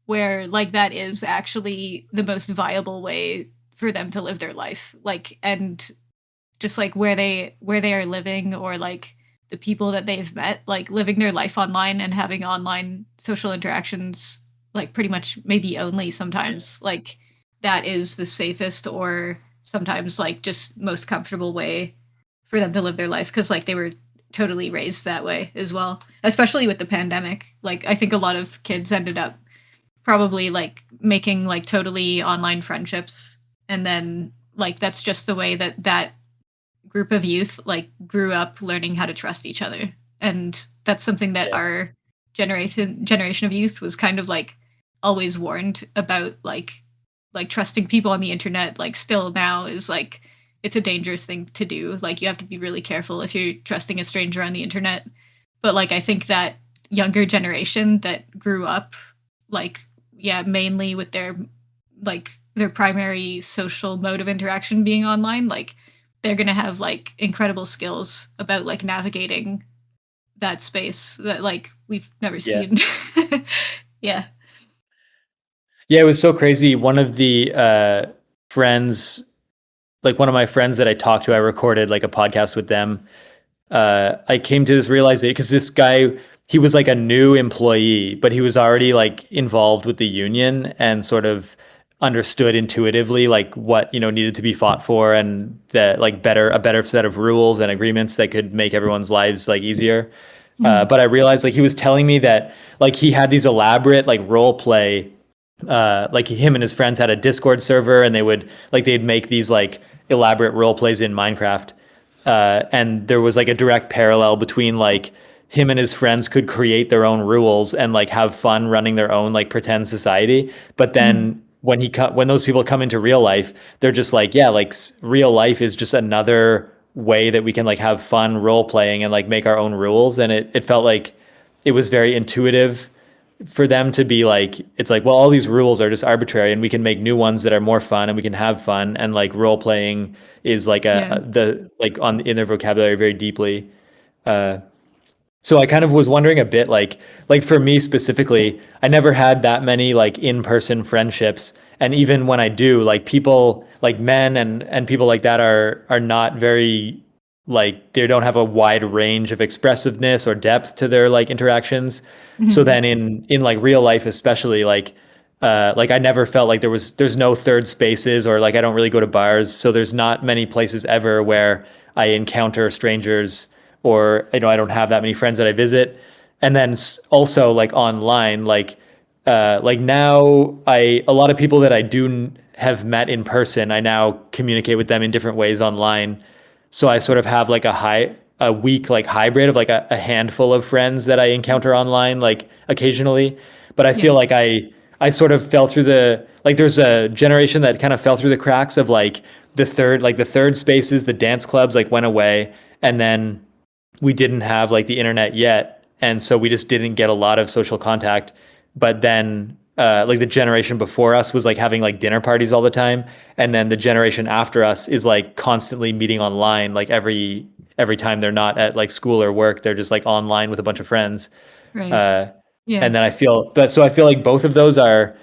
where, like, that is actually the most viable way for them to live their life, like, and just, like, where they are living or, like, the people that they've met, like, living their life online and having online social interactions, like pretty much maybe only sometimes like that is the safest or sometimes like just most comfortable way for them to live their life because like they were totally raised that way as well, especially with the pandemic. Like I think a lot of kids ended up probably like making like totally online friendships, and then like that's just the way that that group of youth like grew up learning how to trust each other. And that's something that Yeah. our generation of youth was kind of like always warned about, like trusting people on the internet like still now is like it's a dangerous thing to do. Like you have to be really careful if you're trusting a stranger on the internet. But like I think that younger generation that grew up like yeah, mainly with their primary social mode of interaction being online, like they're going to have like incredible skills about like navigating that space that like we've never Yeah. seen. Yeah. Yeah, it was so crazy. One of the friends, like one of my friends that I talked to, I recorded like a podcast with them. I came to this realization because this guy, he was like a new employee, but he was already like involved with the union and sort of understood intuitively like what needed to be fought for, and that like a better set of rules and agreements that could make everyone's lives like easier. Mhm. But I realized like he was telling me that like he had these elaborate like role play, like him and his friends had a Discord server, and they'd make these like elaborate role plays in Minecraft. And there was like a direct parallel between like him and his friends could create their own rules and like have fun running their own like pretend society. But Mhm. then when those people come into real life, they're just like, yeah, like real life is just another way that we can like have fun role playing and like make our own rules. And it felt like it was very intuitive for them to be like, it's like, well, all these rules are just arbitrary and we can make new ones that are more fun and we can have fun. And like role playing is like Yeah. the like on in their vocabulary very deeply. Uh, so I kind of was wondering a bit like for me specifically, I never had that many like in-person friendships. And even when I do, like people like men and people like that are not very like they don't have a wide range of expressiveness or depth to their like interactions. So Mhm. then in like real life especially like I never felt like there's no third spaces, or like I don't really go to bars, so there's not many places ever where I encounter strangers, or I don't have that many friends that I visit. And then also like online, like now a lot of people that I do have met in person, I now communicate with them in different ways online. So I sort of have like a week like hybrid of like a handful of friends that I encounter online like occasionally. But I feel Yeah. like I sort of fell through the like there's a generation that kind of fell through the cracks of like the third spaces, the dance clubs like went away, and then we didn't have like the internet yet, and so we just didn't get a lot of social contact. But then like the generation before us was like having like dinner parties all the time, and then the generation after us is like constantly meeting online, like every time they're not at like school or work, they're just like online with a bunch of friends. Right. uh Yeah. and then I feel like both of those are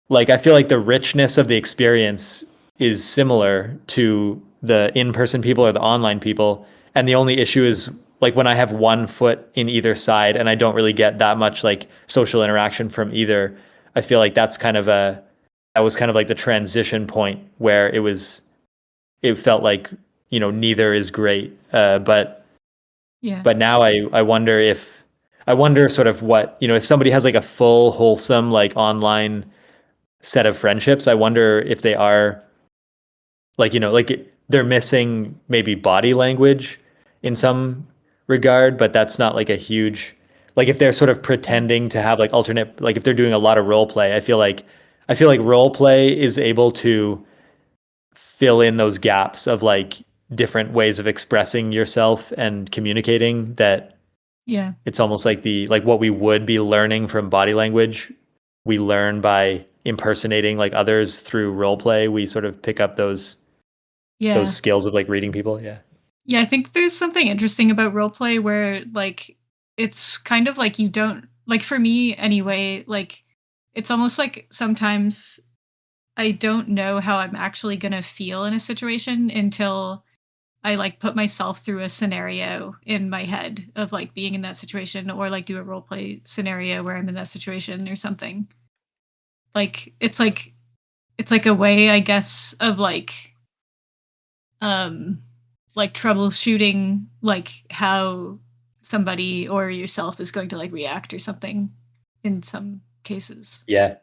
like I feel like the richness of the experience is similar to the in-person people or the online people. And the only issue is like when I have one foot in either side and I don't really get that much like social interaction from either, I feel like that was kind of like the transition point where it felt like, neither is great. Yeah. But now I wonder sort of what, if somebody has like a full wholesome like online set of friendships, I wonder if they are like, they're missing maybe body language in some regard, but that's not like a huge, like if they're sort of Yeah. pretending to have like alternate, like if they're doing a lot of role play, I feel like role play is able to fill in those gaps of like different ways of expressing yourself and communicating, that Yeah. it's almost like the like what we would be learning from body language, we learn by impersonating like others through role play. We sort of pick up those Yeah. skills of like reading people. Yeah. Yeah, I think there's something interesting about role play where like it's kind of like you don't like for me anyway, like it's almost like sometimes I don't know how I'm actually going to feel in a situation until I like put myself through a scenario in my head of like being in that situation or like do a role play scenario where I'm in that situation or something. like it's like a way, I guess, of um like troubleshooting like how somebody or yourself is going to like react or something in some cases. Yeah.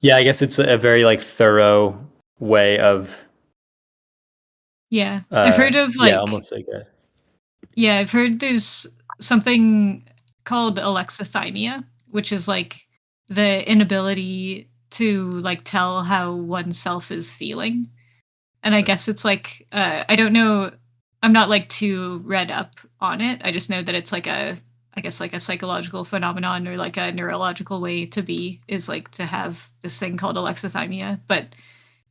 Yeah, I guess it's a very like thorough way of Yeah. I've heard of yeah, like almost like a yeah, I've heard there's something called alexithymia, which is like the inability to like tell how oneself is feeling. And I guess it's like I don't know, I'm not like too read up on it. I just know that it's like a I guess like a psychological phenomenon or like a neurological way to be is like to have this thing called alexithymia. But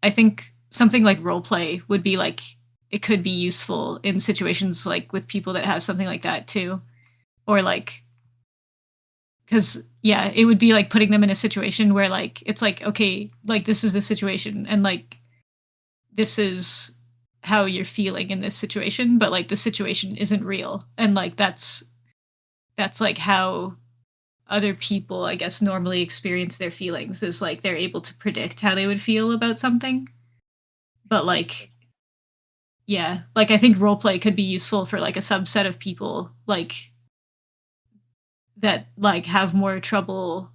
I think something like role play would be like it could be useful in situations like with people that have something like that too. Or like because yeah, it would be like putting them in a situation where like it's like okay, like this is the situation and like this is how you're feeling in this situation, but like the situation isn't real. And like that's like how other people, I guess, normally experience their feelings is like they're able to predict how they would feel about something. But like yeah, like I think role play could be useful for like a subset of people like that like have more trouble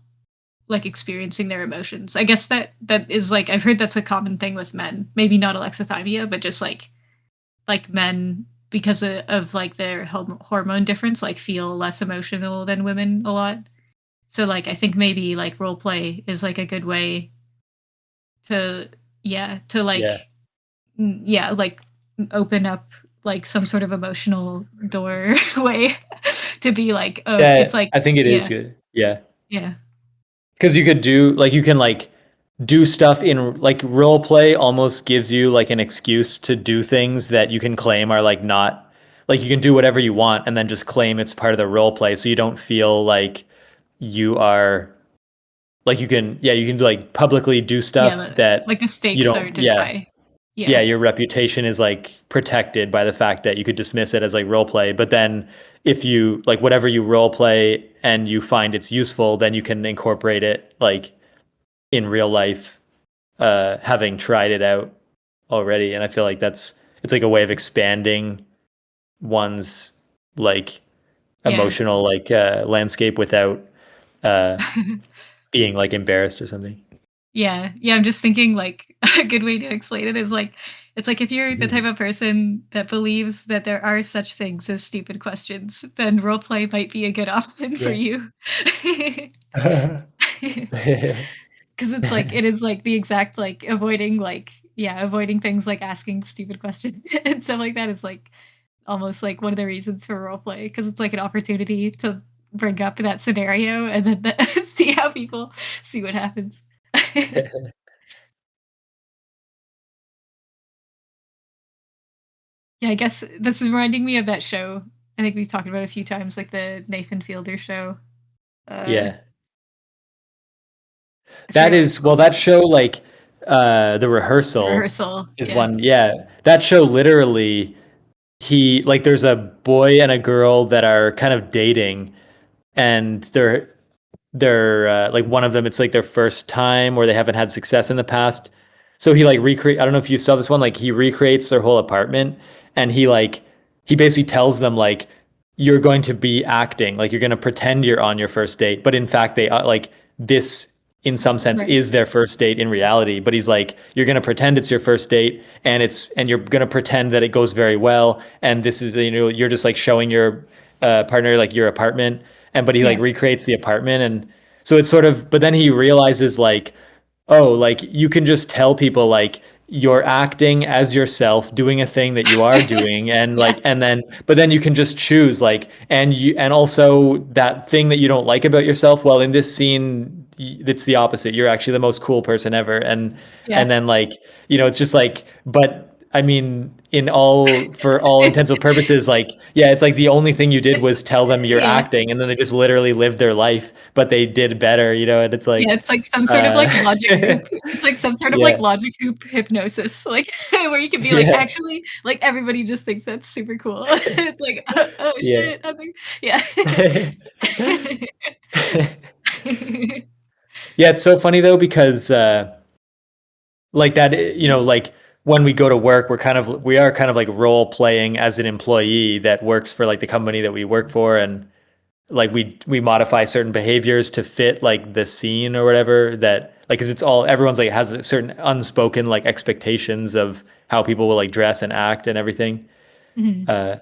like experiencing their emotions. I guess that is like I've heard that's a common thing with men. Maybe not alexithymia, but just like men because of like their hormone difference like feel less emotional than women a lot. So like I think maybe like role play is like a good way to yeah, to yeah. like yeah, like open up like some sort of emotional doorway to be like, oh, it's Yeah, like I think it is yeah, good. Yeah. yeah, 'Cause you could do like you can like do stuff in like role play almost gives you like an excuse to do things that you can claim are like not like you can do whatever you want and then just claim it's part of the role play so you don't feel like you are like you can yeah, you can like publicly do yeah. stuff that Like the you stakes don't aren't as yeah. high. Yeah, Yeah, your reputation is like protected by the fact that you could dismiss it as like role play, but then if you like whatever you role play and you find it's useful, then you can incorporate it like in real life having tried it out already. And I feel like that's it's like a way of expanding one's like yeah. emotional like landscape without uh being like embarrassed or something. Yeah, yeah, I'm just thinking, like, a good way to explain it is, like, it's like if you're the type of person that believes that there are such things as stupid questions, then roleplay might be a good option for Yeah. you. 'Cause it's like it is, like, the exact, like, avoiding, like yeah, avoiding things like asking stupid questions and stuff like that is, like, almost, like, one of the reasons for roleplay because it's, like, an opportunity to bring up that scenario and then see how people see what happens. Yeah, I guess this is reminding me of that show. I think we've talked about it a few times, like the Nathan Fielder show. Uh, Yeah. I That forget what it's is well, called. that show like the The rehearsal Rehearsal. is Yeah. one. Yeah, that show literally he like there's a boy and a girl that are kind of dating, and they're like one of them it's like their first time or they haven't had success in the past. So he like recreate I don't know if you saw this one like he recreates their whole apartment and he basically tells them like you're going to be acting like you're going to pretend you're on your first date but in fact they like this in some sense Right. is their first date in reality but he's like you're going to pretend it's your first date and you're going to pretend that it goes very well and this is you're just like showing your partner like your apartment and but he like Yeah. recreates the apartment and so it's sort of but then he realizes like oh like you can just tell people like you're acting as yourself doing a thing that you are doing and Yeah. like and then but then you can just choose like and also that thing that you don't like about yourself well in this scene it's the opposite you're actually the most cool person ever and Yeah. then like it's just like but I mean, in all for all It's intents and purposes, like yeah, it's like the only thing you did it's was tell them you're yeah. acting, and then they just literally lived their life, but they did better, and it's Yeah, like, it's like some sort of uh, like logic loop. It's like some sort of like yeah, logic loop hypnosis, like where you can be like, yeah, actually, like everybody just thinks that's super cool. It's like, oh yeah, shit, I think, yeah. Yeah, it's so funny though because like that, like when we go to work, we are kind of like role playing as an employee that works for like the company that we work for, and like we modify certain behaviors to fit like the scene or whatever, that like because it's all everyone's like has a certain unspoken like expectations of how people will like dress and act and everything. Mhm. Uh,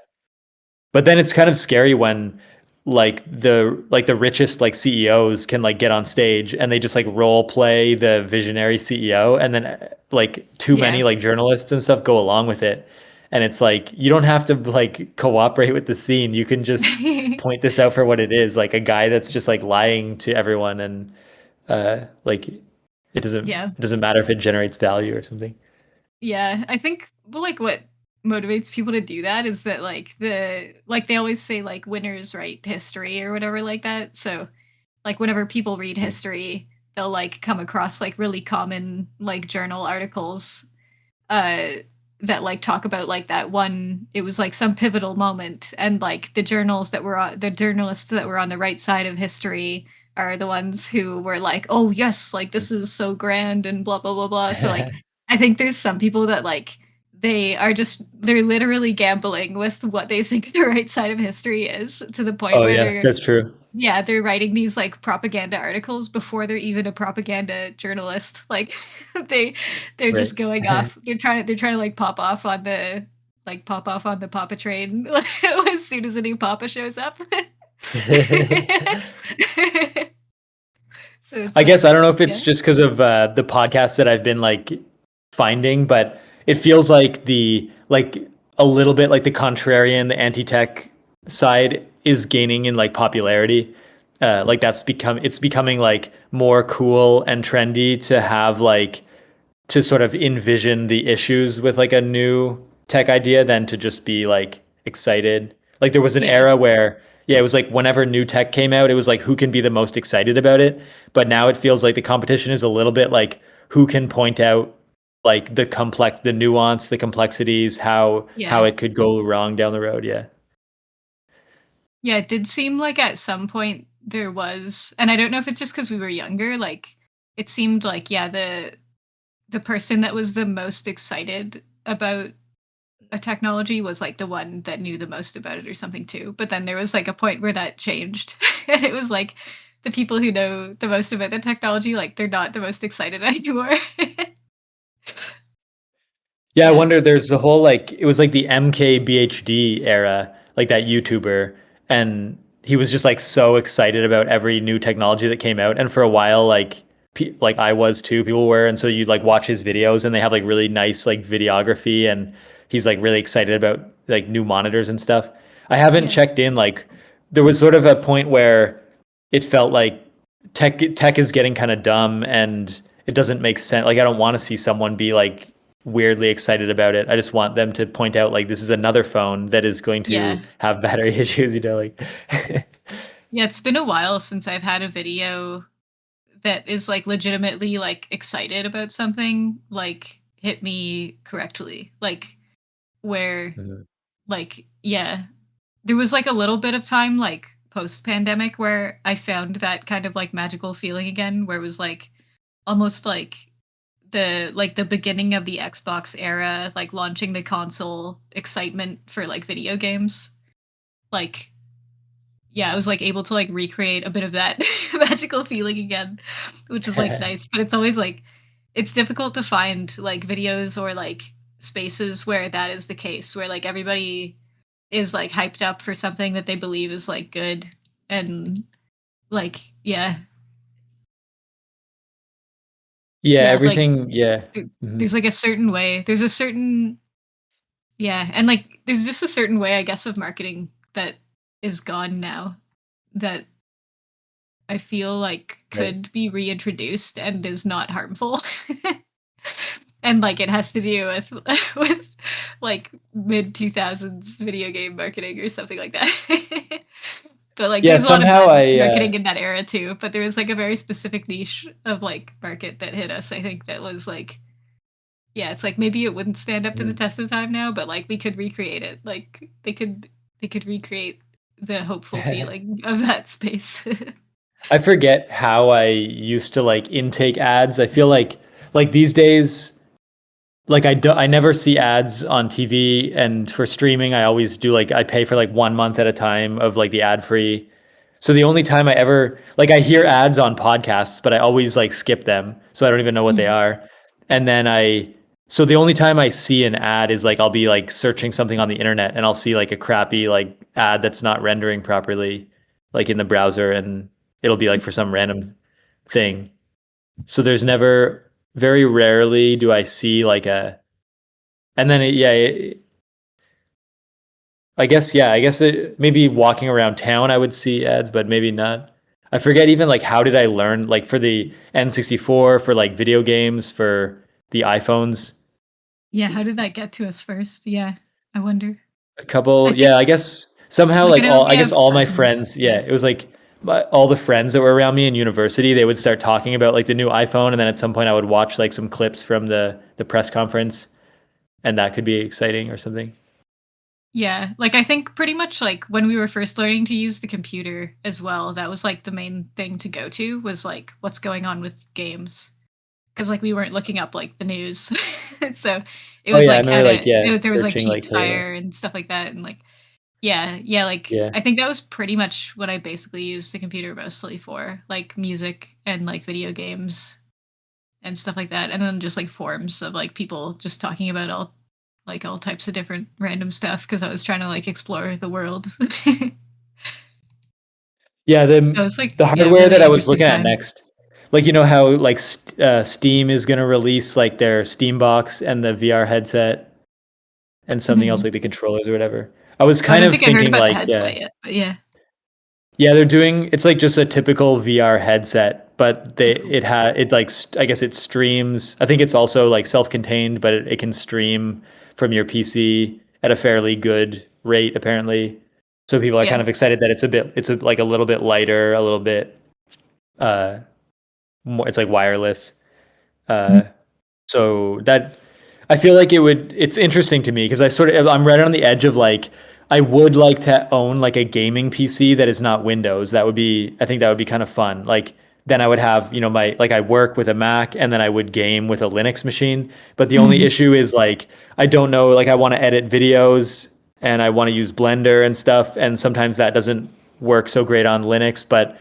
but then it's kind of scary when the richest like CEOs can like get on stage and they just like role play the visionary CEO, and then like too Yeah. many like journalists and stuff go along with it. And it's like you don't have to like cooperate with the scene. You can just point this out for what it is, like a guy that's just like lying to everyone, and like Yeah. it doesn't matter if it generates value or something. Yeah, I think well, like what motivates people to do that is that like they always say like winners write history or whatever like that. So like whenever people read history, they'll like come across like really common like journal articles uh that like talk about like that one it was like some pivotal moment, and like the journalists that were on the right side of history are the ones who were like, oh yes, like this is so grand and blah blah blah blah. So like I think there's some people that like they're literally gambling with what they think the right side of history is, to the point Oh where yeah, they're that's true. yeah, they're writing these like propaganda articles before they're even a propaganda journalist. Like they they're Right. just going off. They're trying to like pop off on the Papa train as soon as a new Papa shows up. So it's I guess I like, don't know if it's yeah. just because of the podcasts that I've been like finding, but it feels like a little bit like the contrarian, the anti-tech side is gaining in like popularity. Like it's becoming like more cool and trendy to have like to sort of envision the issues with like a new tech idea than to just be like excited. Like there was an Yeah. era where, yeah, it was like whenever new tech came out, it was like who can be the most excited about it. But now it feels like the competition is a little bit like who can point out like the nuance, the complexities, how Yeah. it could go wrong down the road. Yeah. Yeah, it did seem like at some point there was, and I don't know if it's just because we were younger, like it seemed like, yeah, the person that was the most excited about a technology was like the one that knew the most about it or something too. But then there was like a point where that changed. And it was like the people who know the most about the technology, like they're not the most excited anymore. Yeah, I Yeah. wonder. There's the whole like it was like the MKBHD era, like that YouTuber, and he was just like so excited about every new technology that came out. And for a while, like I was too, people were, and so you'd like watch his videos, and they have like really nice like videography, and he's like really excited about like new monitors and stuff. I haven't Yeah. checked in. Like there was sort of a point where it felt like tech is getting kind of dumb and it doesn't make sense. Like I don't want to see someone be like weirdly excited about it. I just want them to point out like this is another phone that is going Yeah. to have battery issues, like Yeah. It's been a while since I've had a video that is like legitimately like excited about something, like hit me correctly. Like where Mhm. like yeah, there was like a little bit of time like post pandemic where I found that kind of like magical feeling again, where it was like almost like the beginning of the Xbox era, like launching the console excitement for like video games. Like yeah, I was like able to like recreate a bit of that magical feeling again, which is like nice. But it's always like it's difficult to find like videos or like spaces where that is the case, where like everybody is like hyped up for something that they believe is like good, and like Yeah, like everything. Yeah. Mhm. there's like a certain way. There's a certain yeah, and like there's just a certain way I guess of marketing that is gone now, that I feel like Right. could be reintroduced and is not harmful. And like it has to do with with like mid 2000s video game marketing or something like that. But like Yeah, there's a lot of somehow bad marketing in that era too, but there was like a very specific niche of like market that hit us, I think, that was like yeah, it's like maybe it wouldn't stand up to the Mhm. test of time now, but like we could recreate it. Like they could recreate the hopeful feeling of that space. I forget how I used to like intake ads. I feel like these days like I never see ads on TV, and for streaming I always do like I pay for like 1 month at a time of like the ad free. So the only time I ever like I hear ads on podcasts, but I always like skip them. So I don't even know what they Mhm. are. And then so the only time I see an ad is like I'll be like searching something on the internet and I'll see like a crappy like ad that's not rendering properly like in the browser, and it'll be like for some random thing. So there's never, very rarely do I see like and then I guess maybe walking around town I would see ads, but maybe not. I forget even like how did I learn like for the N64 for like video games for the iPhones. Yeah, how did that get to us first? Yeah, I wonder. A couple, I think, yeah, I guess somehow like, I like know all, I we guess have all my cousins. friends, yeah, Yeah. it was like all the friends that were around me in university, they would start talking about like the new iPhone, and then at some point I would watch like some clips from the press conference, and that could be exciting or something. Yeah, like, I think pretty much, like, when we were first learning to use the computer as well, that was, like, the main thing to go to was, like, what's going on with games, because like, we weren't looking up, like, the news. So, it Oh was, yeah, I like, remember like there was, like, searching peak like Halo. fire and stuff like that, and, like, yeah, like, Yeah. I think that was pretty much what I basically used the computer mostly for, like, music and, like, video games and stuff like that, and then just, like, forums of, like, people just talking about all types of different random stuff because I was trying to, like, explore the world. Yeah, So it's, like, the yeah, hardware really that I was interesting looking at time. next, like you know how like Steam is going to release like their Steam box and the VR headset and something else Mhm. like the controllers or whatever. I was I kind don't of think I heard thinking about the like headset yet, but yeah, yeah, they're doing it's like just a typical VR headset, but that's cool. it like I guess it streams. I think it's also like self-contained, but it can stream from your PC at a fairly good rate apparently. So people are Yeah. kind of excited that like a little bit lighter, a little bit uh more, it's like wireless. Mhm. Uh so that I feel like it's interesting to me because I'm right on the edge of like I would like to own like a gaming PC that is not Windows. I think that would be kind of fun. Like then I would have, you know, I work with a Mac and then I would game with a Linux machine. But the only Mhm. issue is like I don't know, like I want to edit videos and I want to use Blender and stuff, and sometimes that doesn't work so great on Linux, but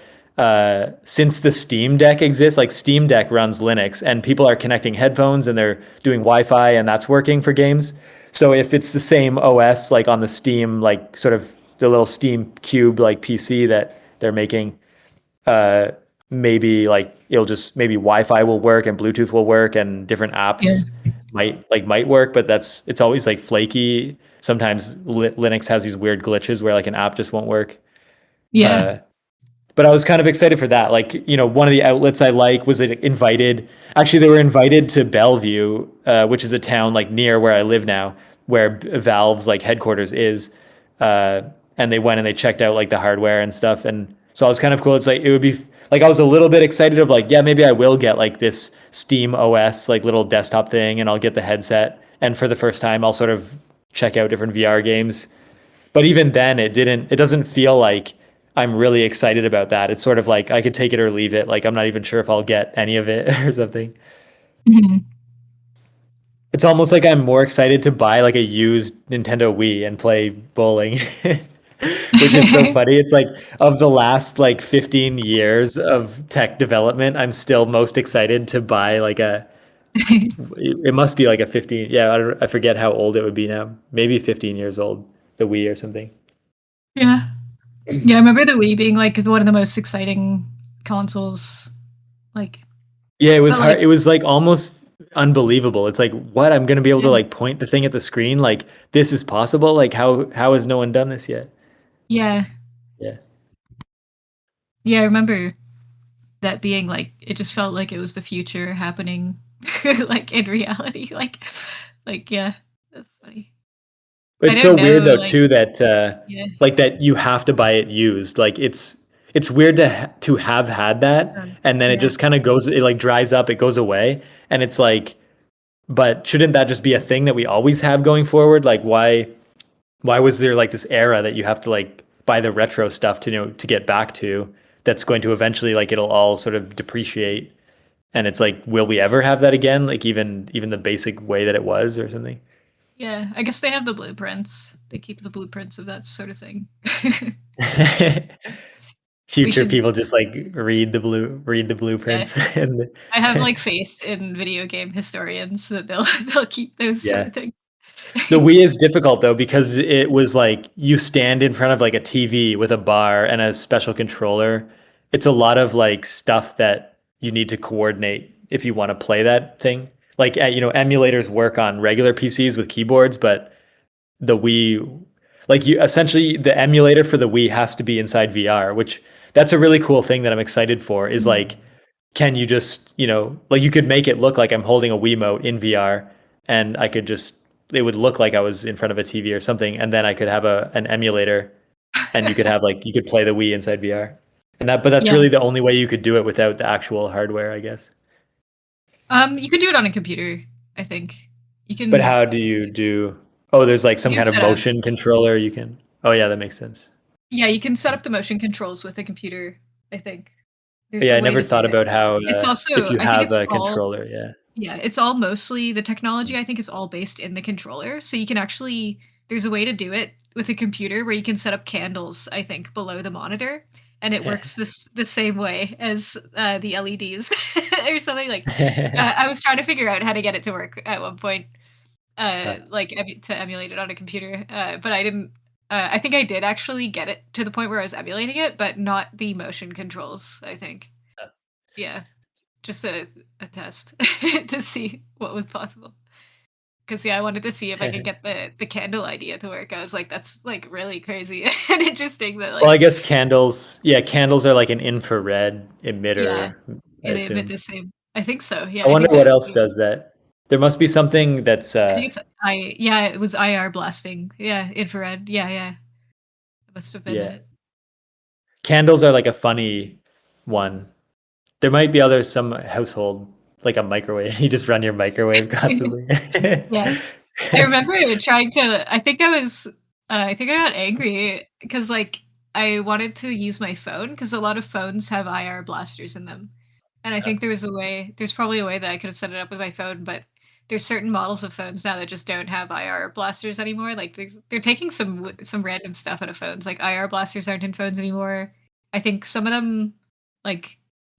since the Steam Deck exists, like Steam Deck runs Linux, and people are connecting headphones and they're doing Wi-Fi, and that's working for games. So if it's the same OS, like on the Steam, like sort of the little Steam Cube like PC that they're making, uh, maybe like it'll just maybe Wi-Fi will work and Bluetooth will work and different Yeah. apps might work, but it's always like flaky. Sometimes Linux has these weird glitches where like an app just won't work. Yeah. Uh, but I was kind of excited for that. Like, you know, one of the outlets I like was actually, they were invited to Bellevue, which is a town like near where I live now, where Valve's like headquarters is. Uh, and they went and they checked out like the hardware and stuff. And so I was kind of cool. It's like, it would be like, I was a little bit excited of like, yeah, maybe I will get like this Steam OS, like little desktop thing, and I'll get the headset. And for the first time, I'll sort of check out different VR games, but even then it doesn't feel like I'm really excited about that. It's sort of like I could take it or leave it. Like I'm not even sure if I'll get any of it or something. Mhm. It's almost like I'm more excited to buy like a used Nintendo Wii and play bowling. Which is so funny. It's like of the last like 15 years of tech development, I'm still most excited to buy like it must be like a 15, yeah, I forget how old it would be now. Maybe 15 years old, the Wii or something. Yeah. Yeah, I remember the Wii being, like, one of the most exciting consoles, like, Yeah, it was but, like, hard. It was like almost unbelievable. It's like, what? I'm gonna be able to yeah. like point the thing at the screen? Like this is possible? Like how has no one done this yet? Yeah. Yeah. Yeah, I remember that being, like, it just felt like it was the future happening, like, in reality, yeah, that's funny. I It's so don't weird know, though like, too that yeah, like that you have to buy it used. Like it's weird to have had that, and then it yeah. just kind of goes, it like dries up, it goes away, and it's like, but shouldn't that just be a thing that we always have going forward? Like why was there like this era that you have to like buy the retro stuff to, you know, to get back to? that's going to eventually like it'll all sort of depreciate. And it's like, will we ever have that again? Like even the basic way that it was or something. Yeah, I guess they have the blueprints. They keep the blueprints of that sort of thing. We Future should, people just like read the yeah. blueprints and I have like faith in video game historians that they'll they'll keep those sort yeah. of things. The Wii is difficult though because it was like you stand in front of like a TV with a bar and a special controller. It's a lot of like stuff that you need to coordinate if you want to play that thing. Like emulators work on regular PCs with keyboards, but the Wii, like you essentially the emulator for the Wii has to be inside VR, which that's a really cool thing that I'm excited for. Is Mm. like, can you just like you could make it look like I'm holding a Wiimote in VR, and I could just it would look like I was in front of a TV or something, and then I could have an emulator, and you could have like you could play the Wii inside VR, and but that's Yeah. really the only way you could do it without the actual hardware, I guess. You can do it on a computer, I think. You But can how do you do? Oh, there's like you some can kind of set up motion controller you can. Oh yeah, that makes sense. yeah, you can set up the motion controls with a computer, I think. There's Yeah, a I way never to do thought it. about how It's if also you I think have it's a all controller, yeah. yeah, it's all mostly the technology I think is all based in the controller, so you can actually there's a way to do it with a computer where you can set up candles, I think, below the monitor, and it works the same way as, the LEDs or something like I was trying to figure out how to get it to work at one point, Huh. like, to emulate it on a computer, but I didn't I think I did actually get it to the point where I was emulating it, but not the motion controls, I think. Yeah. Just a test to see what was possible. Because yeah, I wanted to see if I could get the candle idea to work. I was like, "That's, like, really crazy and interesting that, Well, I like" guess candles are like an infrared yeah. emitter, I Yeah, they emit assume. the same I think so, yeah, I I wonder think what that else does that. There must be something that's I think it's I yeah, it was IR blasting. Yeah, infrared. Yeah, yeah. It must have been yeah. it. Candles are like a funny one. There might be others some household like a microwave. You just run your microwave constantly. Yeah. I remember trying to I think I got angry because, like, I wanted to use my phone because a lot of phones have IR blasters in them, and I think there's probably a way that I could have set it up with my phone, but there's certain models of phones now that just don't have IR blasters anymore, like, they're taking some random stuff out of phones, like, IR blasters aren't in phones anymore. I think some of them, like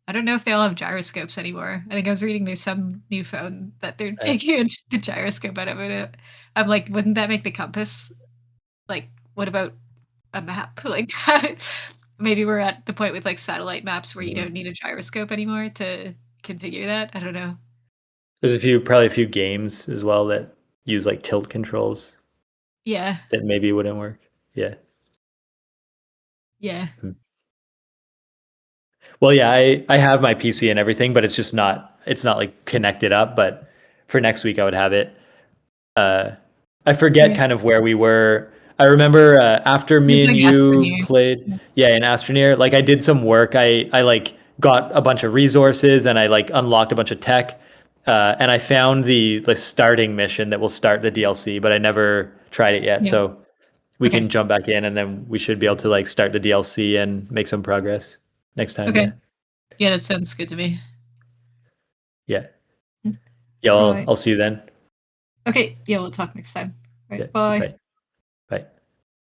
I don't know if they all have gyroscopes anymore. I think I was reading there's some new phone that they're Right. taking the gyroscope out of it. I'm like, wouldn't that make the compass? Like, what about a map? Like, maybe we're at the point with like satellite maps where you Mm. don't need a gyroscope anymore to configure that. I don't know. There's probably a few games as well that use like tilt controls Yeah, that maybe wouldn't work. Yeah. yeah, Hmm. Well, yeah, I have my PC and everything, but it's not like connected up. But for next week, I would have it. Uh, I forget yeah. kind of where we were. I remember after You're me and playing you Astroneer. played, Yeah, yeah, in Astroneer, like I did some work. I like got a bunch of resources and I like unlocked a bunch of tech. And I found the starting mission that will start the DLC, but I never tried it yet. yeah. So we can Okay, jump back in and then we should be able to like start the DLC and make some progress next time. okay. Yeah. Yeah, that sounds good to me. Yeah. Mm. Yeah. All I'll, right. I'll see you then. Okay. Yeah, we'll talk next time. All Yeah. right. Bye. Bye. Bye.